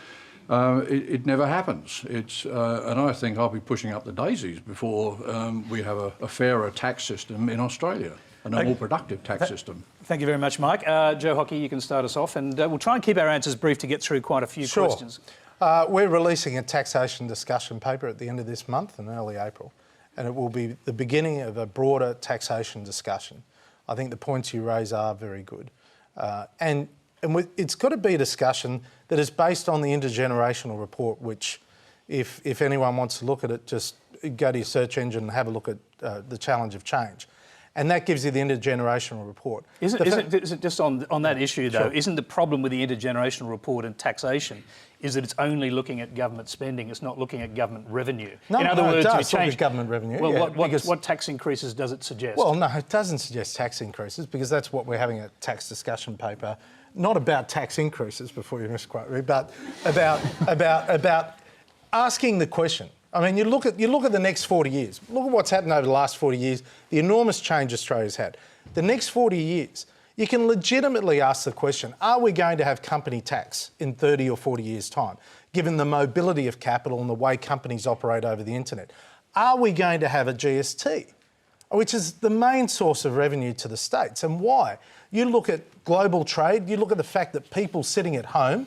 it never happens. And I think I'll be pushing up the daisies before we have a fairer tax system in Australia and a more productive tax system. Thank you very much, Mike. Joe Hockey, you can start us off, and we'll try and keep our answers brief to get through quite a few questions. We're releasing a taxation discussion paper at the end of this month in early April, and it will be the beginning of a broader taxation discussion. I think the points you raise are very good. And it's got to be a discussion that is based on the Intergenerational report, which, if anyone wants to look at it, just go to your search engine and have a look at the challenge of change. And that gives you the intergenerational report. Isn't just on that issue though, isn't the problem with the intergenerational report and taxation is that it's only looking at government spending, it's not looking at government revenue? No, in other words, it if does you change look at government revenue. Well, yeah, what tax increases does it suggest? Well, no, it doesn't suggest tax increases because that's what we're having a tax discussion paper, not about tax increases, before you misquote me, but about asking the question. I mean, you look at the next 40 years. Look at what's happened over the last 40 years, the enormous change Australia's had. The next 40 years, you can legitimately ask the question, are we going to have company tax in 30 or 40 years' time, given the mobility of capital and the way companies operate over the internet? Are we going to have a GST, which is the main source of revenue to the states? And why? You look at global trade, you look at the fact that people sitting at home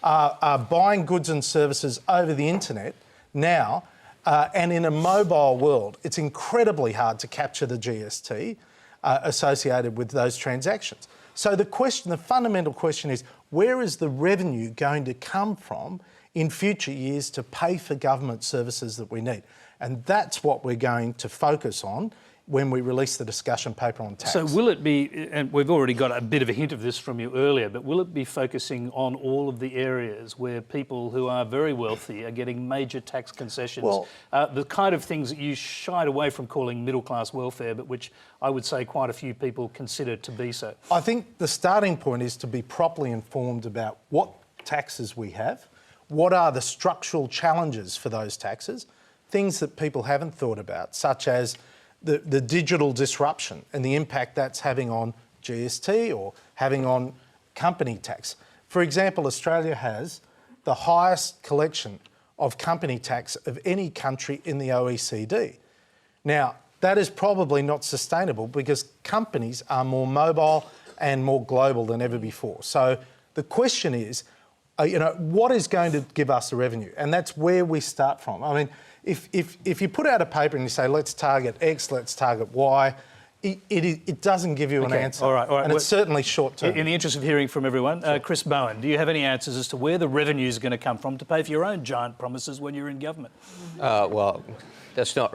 are buying goods and services over the internet now, and in a mobile world, it's incredibly hard to capture the GST associated with those transactions. So the fundamental question is, where is the revenue going to come from in future years to pay for government services that we need? And that's what we're going to focus on when we release the discussion paper on tax. So will it be, and we've already got a bit of a hint of this from you earlier, but will it be focusing on all of the areas where people who are very wealthy are getting major tax concessions? Well, the kind of things that you shied away from calling middle-class welfare, but which I would say quite a few people consider to be so. I think the starting point is to be properly informed about what taxes we have, what are the structural challenges for those taxes, things that people haven't thought about, such as the digital disruption and the impact that's having on GST or having on company tax. For example, Australia has the highest collection of company tax of any country in the OECD. Now, that is probably not sustainable because companies are more mobile and more global than ever before. So the question is, what is going to give us the revenue? And that's where we start from. I mean, if you put out a paper and you say, let's target X, let's target Y, it doesn't give you an answer. All right. And it's certainly short term. In the interest of hearing from everyone, Chris Bowen, do you have any answers as to where the revenue is going to come from to pay for your own giant promises when you're in government? Well, that's not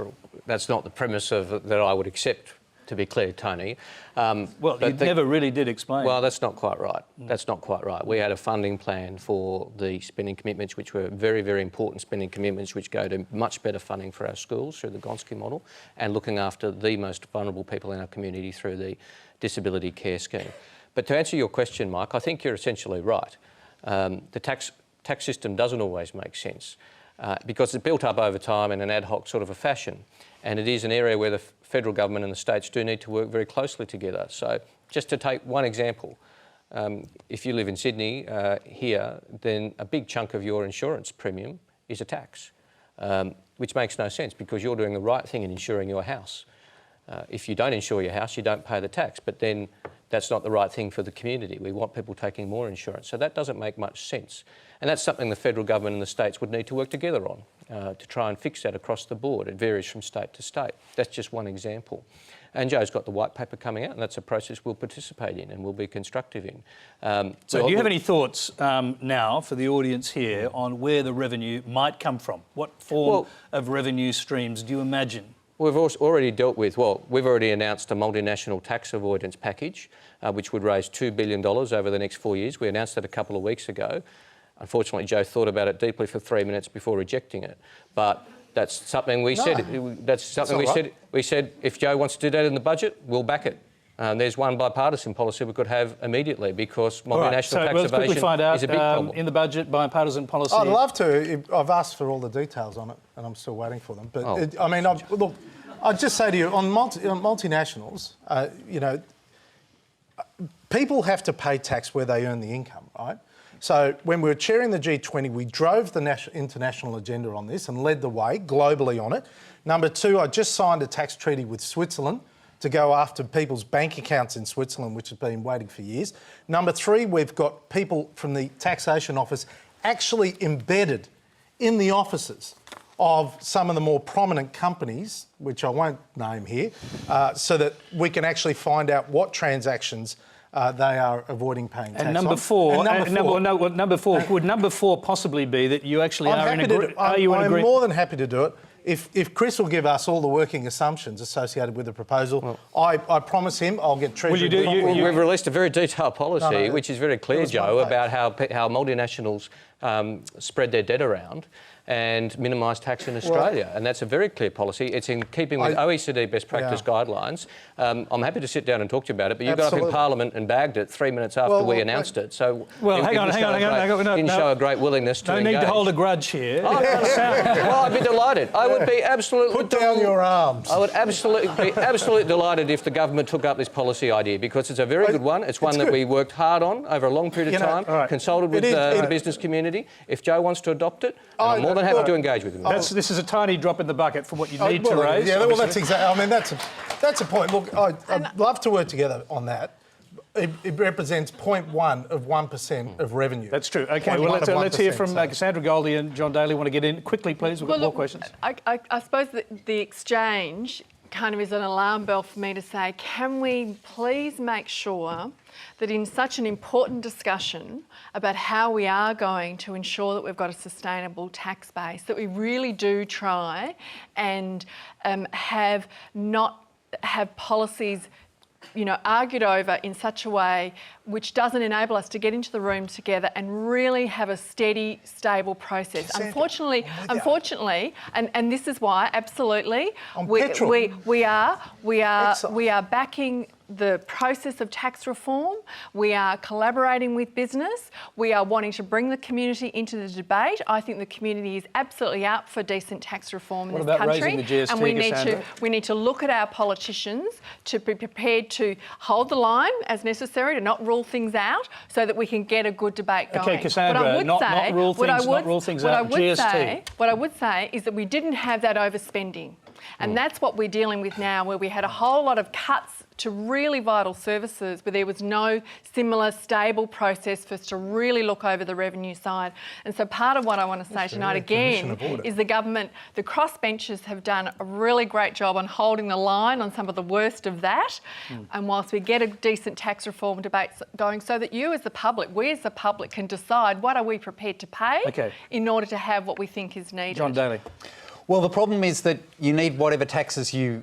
the premise that I would accept, to be clear, Tony. Well, you never really did explain. Well, that's not quite right. That's not quite right. We had a funding plan for the spending commitments, which were very, very important spending commitments, which go to much better funding for our schools through the Gonski model and looking after the most vulnerable people in our community through the disability care scheme. But to answer your question, Mike, I think you're essentially right. The tax system doesn't always make sense because it's built up over time in an ad hoc sort of a fashion. And it is an area where the federal government and the states do need to work very closely together. So just to take one example, if you live in Sydney here, then a big chunk of your insurance premium is a tax, which makes no sense because you're doing the right thing in insuring your house. If you don't insure your house, you don't pay the tax, but then that's not the right thing for the community. We want people taking more insurance. So that doesn't make much sense. And that's something the federal government and the states would need to work together on to try and fix that across the board. It varies from state to state. That's just one example. And Joe's got the white paper coming out, and that's a process we'll participate in and we'll be constructive in. So do you have any thoughts now for the audience here on where the revenue might come from? What form of revenue streams do you imagine? We've already dealt with, we've already announced a multinational tax avoidance package, which would raise $2 billion over the next 4 years. We announced it a couple of weeks ago. Unfortunately, Joe thought about it deeply for 3 minutes before rejecting it. But that's something we said. That's something we said. We said if Joe wants to do that in the budget, we'll back it. There's one bipartisan policy we could have immediately because multinational tax evasion is a big problem. In the budget, bipartisan policy. I'd love to. I've asked for all the details on it, and I'm still waiting for them. But look, I'd just say to you on multinationals, people have to pay tax where they earn the income, right? So when we were chairing the G20, we drove the international agenda on this and led the way globally on it. Number two, I just signed a tax treaty with Switzerland to go after people's bank accounts in Switzerland, which have been waiting for years. Number three, we've got people from the taxation office actually embedded in the offices of some of the more prominent companies, which I won't name here, so that we can actually find out what transactions they are avoiding paying tax. And number four, would number four possibly be that you actually are in agreement? I'm more than happy to do it. if Chris will give us all the working assumptions associated with the proposal, I promise him I'll get Treasury. We've released a very detailed policy, which is very clear, Joe, about how multinationals spread their debt around and minimise tax in Australia. And that's a very clear policy. It's in keeping with OECD best practice guidelines. I'm happy to sit down and talk to you about it, but you got up in Parliament and bagged it 3 minutes after we announced it. So hang on. Didn't show a great willingness to engage. No need to hold a grudge here. Well, I'd be delighted. I would be absolutely... Put down your arms. I would be absolutely delighted if the government took up this policy idea, because it's a very good one. It's one that we worked hard on over a long period of time, consulted with the business community. If Joe wants to adopt it, I'm more than happy to engage with him. This is a tiny drop in the bucket from what you need to raise. Yeah, well, that's exactly. I mean, that's a point. Look, I'd love to work together on that. It represents 0.1 of 1% of revenue. That's true. Okay, well, let's hear from Cassandra, Goldie and John Daley. Want to get in quickly, please? We've got more questions. I suppose that the exchange kind of is an alarm bell for me to say, can we please make sure that in such an important discussion about how we are going to ensure that we've got a sustainable tax base, that we really do try and have policies, argued over in such a way which doesn't enable us to get into the room together and really have a steady, stable process. Unfortunately, and this is why, absolutely, we are backing the process of tax reform. We are collaborating with business. We are wanting to bring the community into the debate. I think the community is absolutely up for decent tax reform in this country. Raising the GST, and we need to look at our politicians to be prepared to hold the line as necessary, to not rule things out, so that we can get a good debate going. Okay, Cassandra, not rule things out. GST. What I would say is that we didn't have that overspending. And that's what we're dealing with now, where we had a whole lot of cuts to really vital services, but there was no similar stable process for us to really look over the revenue side. And so part of what I want to say tonight again is the government, the crossbenchers have done a really great job on holding the line on some of the worst of that. And whilst we get a decent tax reform debate going, so that you as the public, we as the public can decide what are we prepared to pay in order to have what we think is needed. John Daley. Well, the problem is that you need whatever taxes you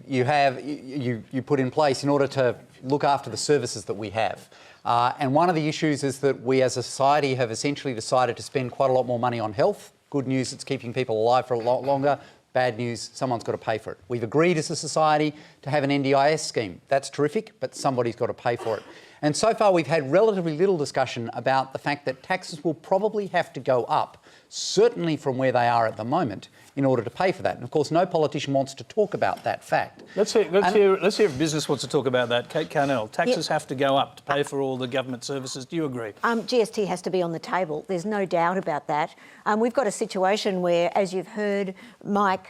put in place in order to look after the services that we have. And one of the issues is that we as a society have essentially decided to spend quite a lot more money on health. Good news, it's keeping people alive for a lot longer. Bad news, someone's got to pay for it. We've agreed as a society to have an NDIS scheme. That's terrific, but somebody's got to pay for it. And so far we've had relatively little discussion about the fact that taxes will probably have to go up, certainly from where they are at the moment, in order to pay for that. And of course, no politician wants to talk about that fact. Let's hear if business wants to talk about that. Kate Carnell, taxes have to go up to pay for all the government services. Do you agree? GST has to be on the table. There's no doubt about that. We've got a situation where, as you've heard, Mike,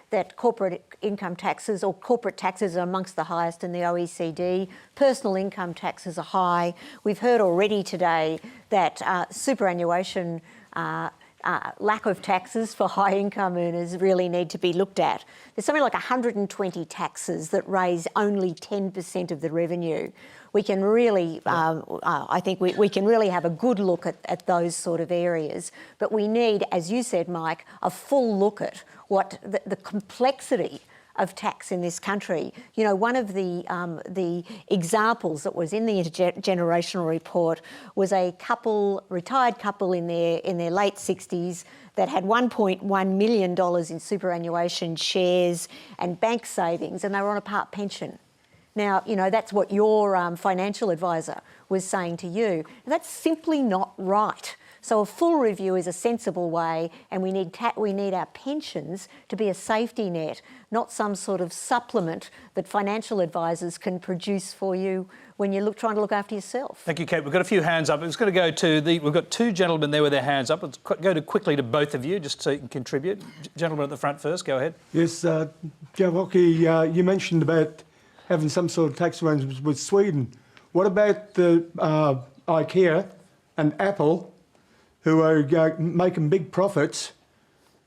that corporate income taxes or corporate taxes are amongst the highest in the OECD. Personal income taxes are high. We've heard already today that superannuation lack of taxes for high income earners really need to be looked at. There's something like 120 taxes that raise only 10% of the revenue. We can really, I think we can really have a good look at those sort of areas. But we need, as you said, Mike, a full look at what the complexity of tax in this country. You know, one of the examples that was in the Intergenerational report was a retired couple in their late 60s that had $1.1 million in superannuation shares and bank savings, and they were on a part pension. Now, you know, that's what your financial advisor was saying to you. And that's simply not right. So a full review is a sensible way, and we need our pensions to be a safety net, not some sort of supplement that financial advisors can produce for you when you're trying to look after yourself. Thank you, Kate. We've got a few hands up. It's going to go to we've got two gentlemen there with their hands up. Let's go quickly to both of you, just so you can contribute. Gentleman at the front first, go ahead. Yes, Joe Hockey, you mentioned about having some sort of tax arrangements with Sweden. What about the IKEA and Apple, who are making big profits,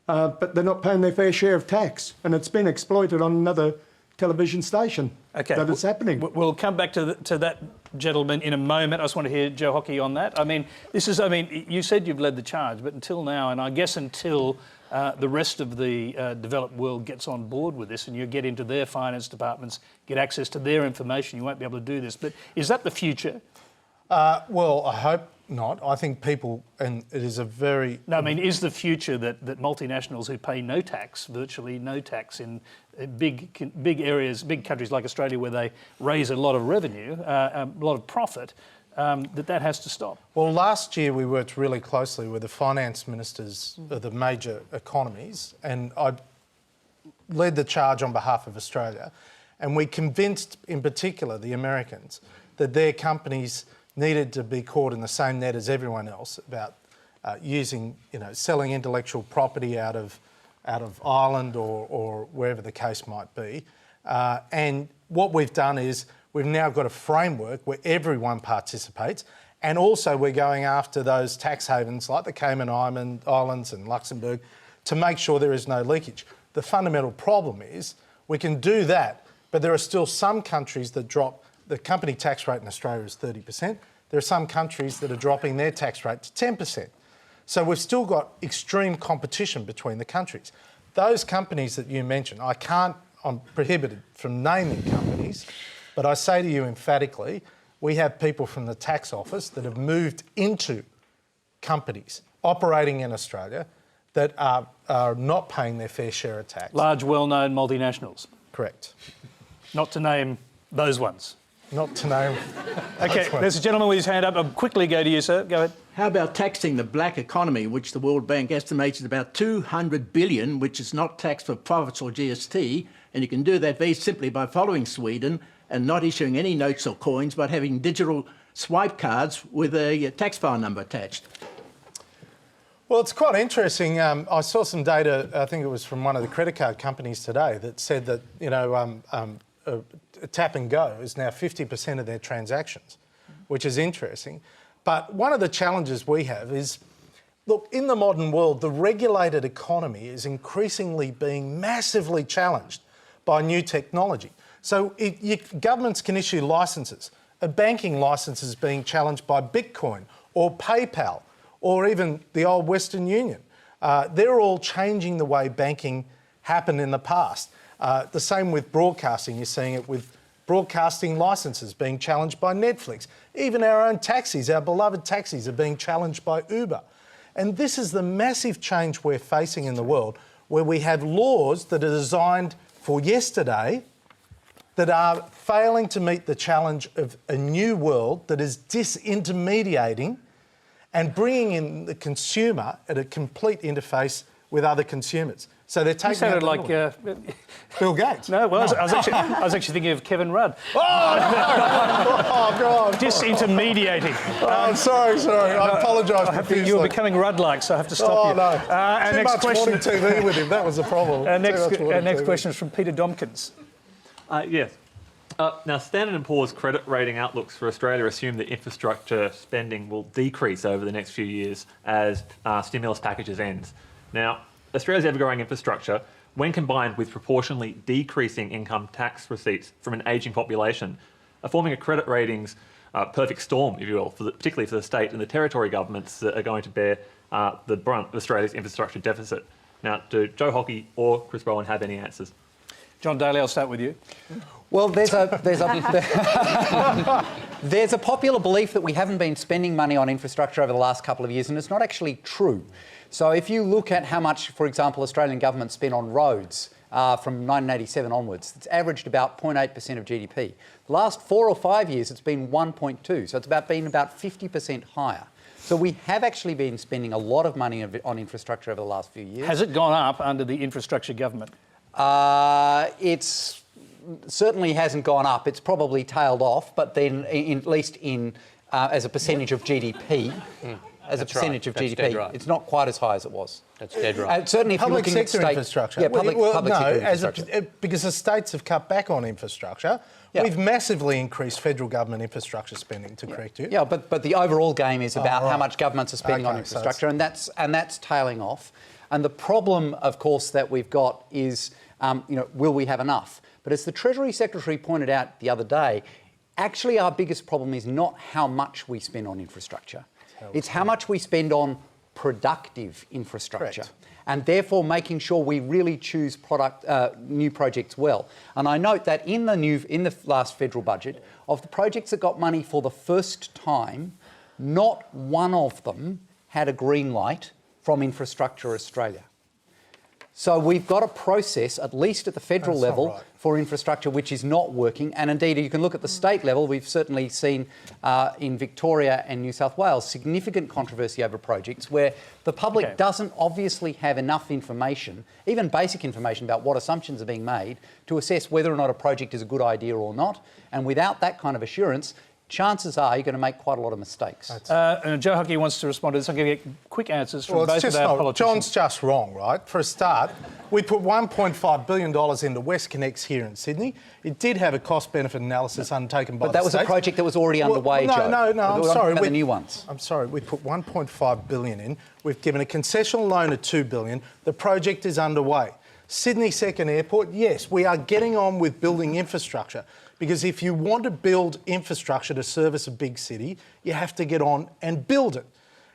but they're not paying their fair share of tax, and it's been exploited on another television station that it's happening. We'll come back to that gentleman in a moment. I just want to hear Joe Hockey on that. I mean, you said you've led the charge, but until now, and I guess until the rest of the developed world gets on board with this and you get into their finance departments, get access to their information, you won't be able to do this. But is that the future? Well, I hope not. I think people, and it is a very... No, I mean, is the future that multinationals who pay no tax, virtually no tax in big areas, big countries like Australia where they raise a lot of revenue, a lot of profit, that has to stop? Well, last year we worked really closely with the finance ministers of the major economies, and I led the charge on behalf of Australia, and we convinced, in particular, the Americans that their companies needed to be caught in the same net as everyone else about selling intellectual property out of Ireland or wherever the case might be. And what we've done is we've now got a framework where everyone participates, and also we're going after those tax havens like the Cayman Islands and Luxembourg to make sure there is no leakage. The fundamental problem is we can do that, but there are still some countries that drop. The company tax rate in Australia is 30%. There are some countries that are dropping their tax rate to 10%. So we've still got extreme competition between the countries. Those companies that you mentioned, I'm prohibited from naming companies, but I say to you emphatically, we have people from the tax office that have moved into companies operating in Australia that are not paying their fair share of tax. Large, well-known multinationals? Correct. Not to name those ones? Not to name. OK, there's a gentleman with his hand up. I'll quickly go to you, sir. Go ahead. How about taxing the black economy, which the World Bank estimates at about $200 billion, which is not taxed for profits or GST, and you can do that very simply by following Sweden and not issuing any notes or coins, but having digital swipe cards with a tax file number attached. Well, it's quite interesting. I saw some data, I think it was from one of the credit card companies today, that said that, tap and go is now 50% of their transactions, which is interesting. But one of the challenges we have is, look, in the modern world, the regulated economy is increasingly being massively challenged by new technology. So governments can issue licences. A banking licence is being challenged by Bitcoin or PayPal or even the old Western Union. They're all changing the way banking happened in the past. The same with broadcasting. You're seeing it with broadcasting licences being challenged by Netflix. Even our own taxis, our beloved taxis, are being challenged by Uber. And this is the massive change we're facing in the world, where we have laws that are designed for yesterday that are failing to meet the challenge of a new world that is disintermediating and bringing in the consumer at a complete interface with other consumers. So they're taking... You sounded like Bill Gates. No, well, no. I was actually thinking of Kevin Rudd. Oh, no! Oh, God. Disintermediating. Oh, sorry. I apologise profusely. You're becoming Rudd-like, so I have to stop you. Oh, no. Too much morning TV with him. That was the problem. Our next question is from Peter Domkins. Yes. Now, Standard & Poor's credit rating outlooks for Australia assume that infrastructure spending will decrease over the next few years as stimulus packages end. Now, Australia's ever-growing infrastructure, when combined with proportionally decreasing income tax receipts from an ageing population, are forming a credit ratings perfect storm, if you will, particularly for the state and the territory governments that are going to bear the brunt of Australia's infrastructure deficit. Now, do Joe Hockey or Chris Bowen have any answers? John Daley, I'll start with you. Well, there's a popular belief that we haven't been spending money on infrastructure over the last couple of years, and it's not actually true. So if you look at how much, for example, Australian government spent on roads from 1987 onwards, it's averaged about 0.8% of GDP. The last 4 or 5 years, it's been 1.2, so it's been about 50% higher. So we have actually been spending a lot of money on infrastructure over the last few years. Has it gone up under the infrastructure government? It's certainly hasn't gone up. It's probably tailed off, but then at least as a percentage of GDP. As a percentage of GDP, right. It's not quite as high as it was. That's dead right. Certainly, if public you're looking sector at infrastructure. Yeah, public sector infrastructure. Because the states have cut back on infrastructure. Yeah. We've massively increased federal government infrastructure spending, to correct you. Yeah, but the overall game is about how much governments are spending on infrastructure, and that's tailing off. And the problem, of course, that we've got is, will we have enough? But as the Treasury Secretary pointed out the other day, actually our biggest problem is not how much we spend on infrastructure. It's how much we spend on productive infrastructure. Correct. And therefore making sure we really choose new projects well. And I note that in the last federal budget, of the projects that got money for the first time, not one of them had a green light from Infrastructure Australia. So we've got a process, at least at the federal level, for infrastructure which is not working. And indeed, you can look at the state level. We've certainly seen in Victoria and New South Wales significant controversy over projects where the public doesn't obviously have enough information, even basic information about what assumptions are being made, to assess whether or not a project is a good idea or not. And without that kind of assurance, chances are you're going to make quite a lot of mistakes. And Joe Hockey wants to respond to this. I'm going to get quick answers from both of our politicians. John's just wrong, right? For a start, we put $1.5 billion into WestConnex here in Sydney. It did have a cost-benefit analysis undertaken by the But that was a project that was already underway, Joe. No, I'm sorry. The new ones. I'm sorry. We put $1.5 billion in. We've given a concessional loan of $2 billion. The project is underway. Sydney Second Airport, yes, we are getting on with building infrastructure. Because if you want to build infrastructure to service a big city, you have to get on and build it.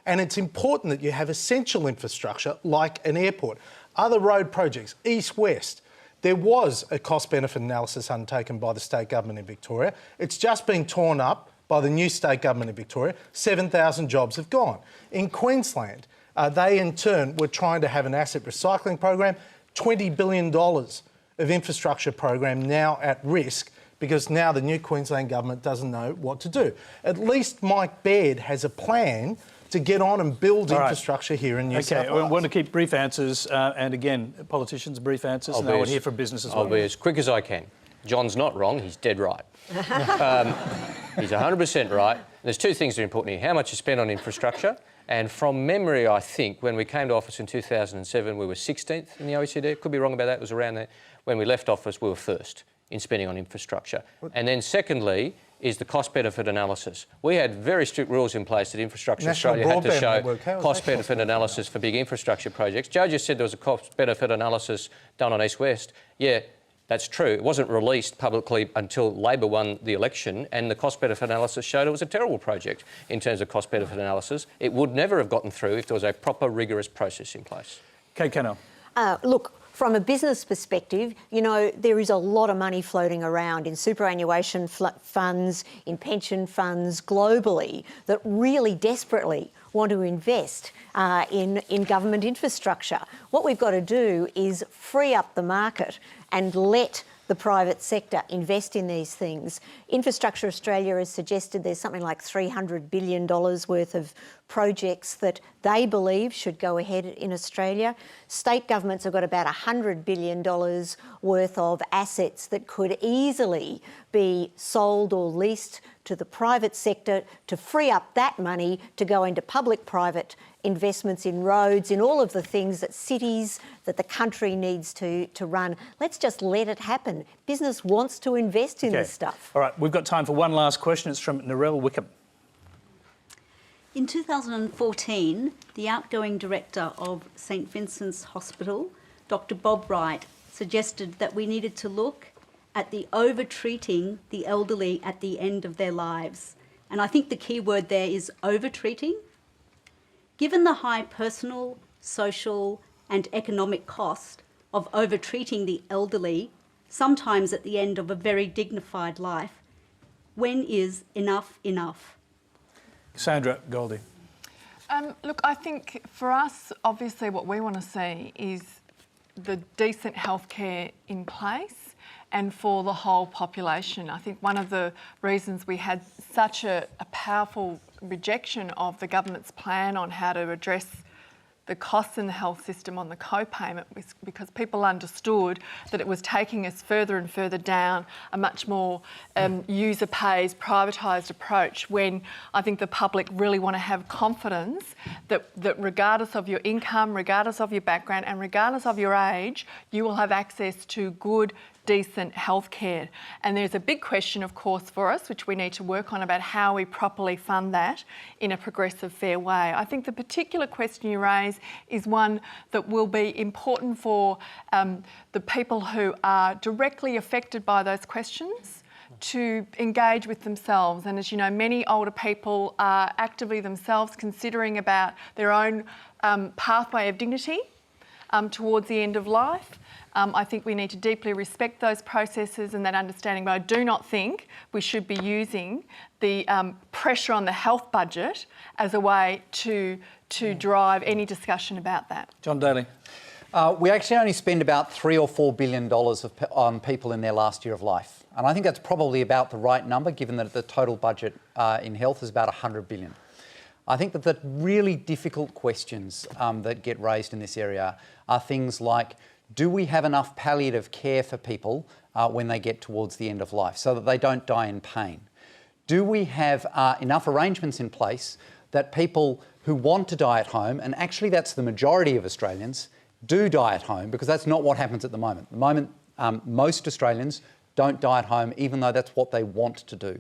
And it's important that you have essential infrastructure like an airport. Other road projects, east-west, there was a cost-benefit analysis undertaken by the state government in Victoria. It's just been torn up by the new state government in Victoria. 7,000 jobs have gone. In Queensland, they in turn were trying to have an asset recycling program, $20 billion of infrastructure program now at risk, because now the new Queensland government doesn't know what to do. At least Mike Baird has a plan to get on and build infrastructure here in New South Wales. Okay, we want to keep brief answers, and again, politicians, brief answers, and I want to hear from business as well. I'll be as quick as I can. John's not wrong, he's dead right. He's 100% right. There's two things that are important here. How much is spent on infrastructure? And from memory, I think, when we came to office in 2007, we were 16th in the OECD. Could be wrong about that, it was around there. When we left office, we were first in spending on infrastructure. And then secondly is the cost-benefit analysis. We had very strict rules in place that Infrastructure Australia had to show cost-benefit analysis for big infrastructure projects. Joe just said there was a cost-benefit analysis done on east-west. Yeah, that's true. It wasn't released publicly until Labor won the election, and the cost-benefit analysis showed it was a terrible project in terms of cost-benefit analysis. It would never have gotten through if there was a proper, rigorous process in place. Kate Carnell. Look, from a business perspective, you know, there is a lot of money floating around in superannuation funds, in pension funds globally that really desperately want to invest in government infrastructure. What we've got to do is free up the market and let the private sector invest in these things. Infrastructure Australia has suggested there's something like $300 billion worth of projects that they believe should go ahead in Australia. State governments have got about $100 billion worth of assets that could easily be sold or leased to the private sector to free up that money to go into public-private investments in roads, in all of the things that cities, that the country needs to run. Let's just let it happen. Business wants to invest in this stuff. All right, we've got time for one last question. It's from Narelle Wickham. In 2014, the outgoing director of St Vincent's Hospital, Dr Bob Wright, suggested that we needed to look at the over-treating the elderly at the end of their lives. And I think the key word there is over-treating. Given the high personal, social and economic cost of over-treating the elderly, sometimes at the end of a very dignified life, when is enough enough? Cassandra, Goldie. Look, I think for us, obviously what we want to see is the decent healthcare in place and for the whole population. I think one of the reasons we had such a powerful rejection of the government's plan on how to address the costs in the health system on the co-payment was because people understood that it was taking us further and further down a much more user pays, privatised approach, when I think the public really want to have confidence that regardless of your income, regardless of your background and regardless of your age, you will have access to good, decent healthcare. And there's a big question, of course, for us, which we need to work on about how we properly fund that in a progressive, fair way. I think the particular question you raise is one that will be important for the people who are directly affected by those questions to engage with themselves. And as you know, many older people are actively themselves considering about their own pathway of dignity towards the end of life. I think we need to deeply respect those processes and that understanding, but I do not think we should be using the pressure on the health budget as a way to drive any discussion about that. John Daley. We actually only spend about $3 or $4 billion on people in their last year of life. And I think that's probably about the right number, given that the total budget in health is about $100 billion. I think that the really difficult questions that get raised in this area are things like, do we have enough palliative care for people when they get towards the end of life so that they don't die in pain? Do we have enough arrangements in place that people who want to die at home, and actually that's the majority of Australians, do die at home, because that's not what happens at the moment. At the moment, most Australians don't die at home, even though that's what they want to do.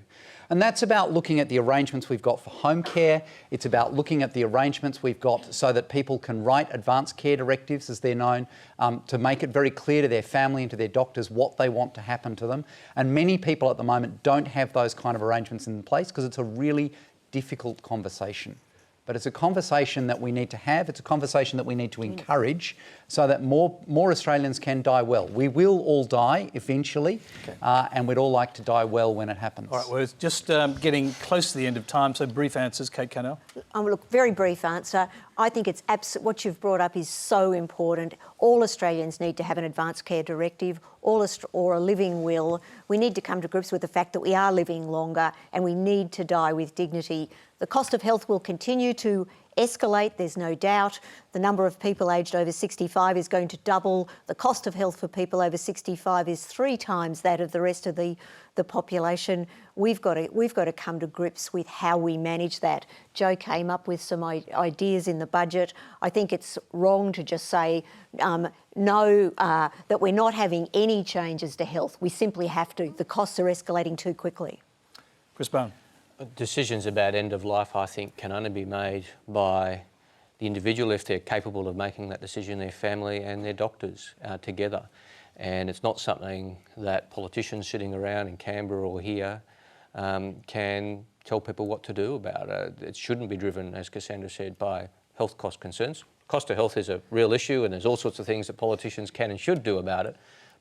And that's about looking at the arrangements we've got for home care. It's about looking at the arrangements we've got so that people can write advanced care directives, as they're known, to make it very clear to their family and to their doctors what they want to happen to them. And many people at the moment don't have those kind of arrangements in place because it's a really difficult conversation. But it's a conversation that we need to have. It's a conversation that we need to encourage so that more Australians can die well. We will all die eventually, and we'd all like to die well when it happens. All right, we're just getting close to the end of time, so brief answers. Kate Carnell. Look, very brief answer. I think it's what you've brought up is so important. All Australians need to have an advanced care directive or a living will. We need to come to grips with the fact that we are living longer and we need to die with dignity. The cost of health will continue to escalate, there's no doubt. The number of people aged over 65 is going to double. The cost of health for people over 65 is 3 times that of the rest of the population. We've got to come to grips with how we manage that. Joe came up with some ideas in the budget. I think it's wrong to just say no, that we're not having any changes to health. We simply have to. The costs are escalating too quickly. Chris Bowen. Decisions about end of life, I think, can only be made by the individual if they're capable of making that decision, their family and their doctors together. And it's not something that politicians sitting around in Canberra or here can tell people what to do about. It shouldn't be driven, as Cassandra said, by health cost concerns. Cost of health is a real issue and there's all sorts of things that politicians can and should do about it,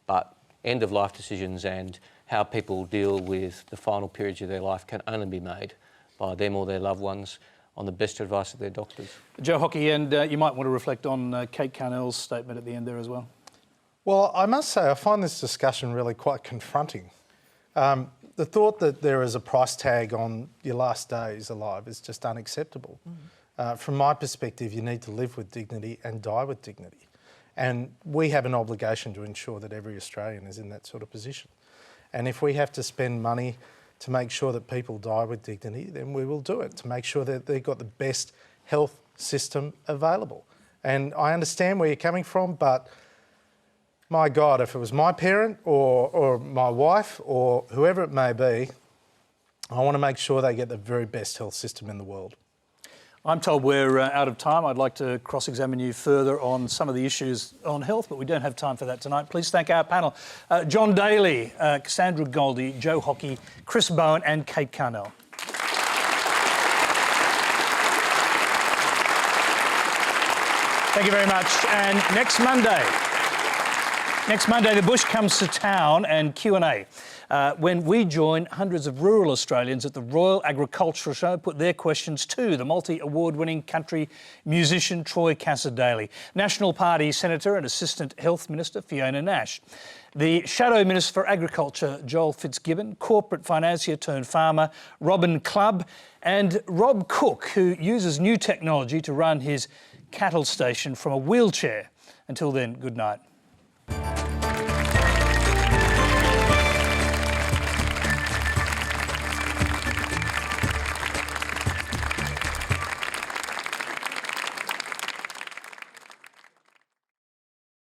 but end of life decisions and how people deal with the final periods of their life can only be made by them or their loved ones on the best advice of their doctors. Joe Hockey, and you might want to reflect on Kate Carnell's statement at the end there as well. Well, I must say I find this discussion really quite confronting. The thought that there is a price tag on your last days alive is just unacceptable. From my perspective, you need to live with dignity and die with dignity. And we have an obligation to ensure that every Australian is in that sort of position. And if we have to spend money to make sure that people die with dignity, then we will do it, to make sure that they've got the best health system available. And I understand where you're coming from, but my God, if it was my parent or my wife or whoever it may be, I want to make sure they get the very best health system in the world. I'm told we're out of time. I'd like to cross-examine you further on some of the issues on health, but we don't have time for that tonight. Please thank our panel. John Daley, Cassandra Goldie, Joe Hockey, Chris Bowen and Kate Carnell. Thank you very much. And next Monday, the bush comes to town and Q&A. When we join hundreds of rural Australians at the Royal Agricultural Show, put their questions to the multi-award-winning country musician Troy Cassandra, National Party Senator and Assistant Health Minister Fiona Nash, the Shadow Minister for Agriculture Joel Fitzgibbon, corporate financier turned farmer Robin Clubb, and Rob Cook, who uses new technology to run his cattle station from a wheelchair. Until then, good night.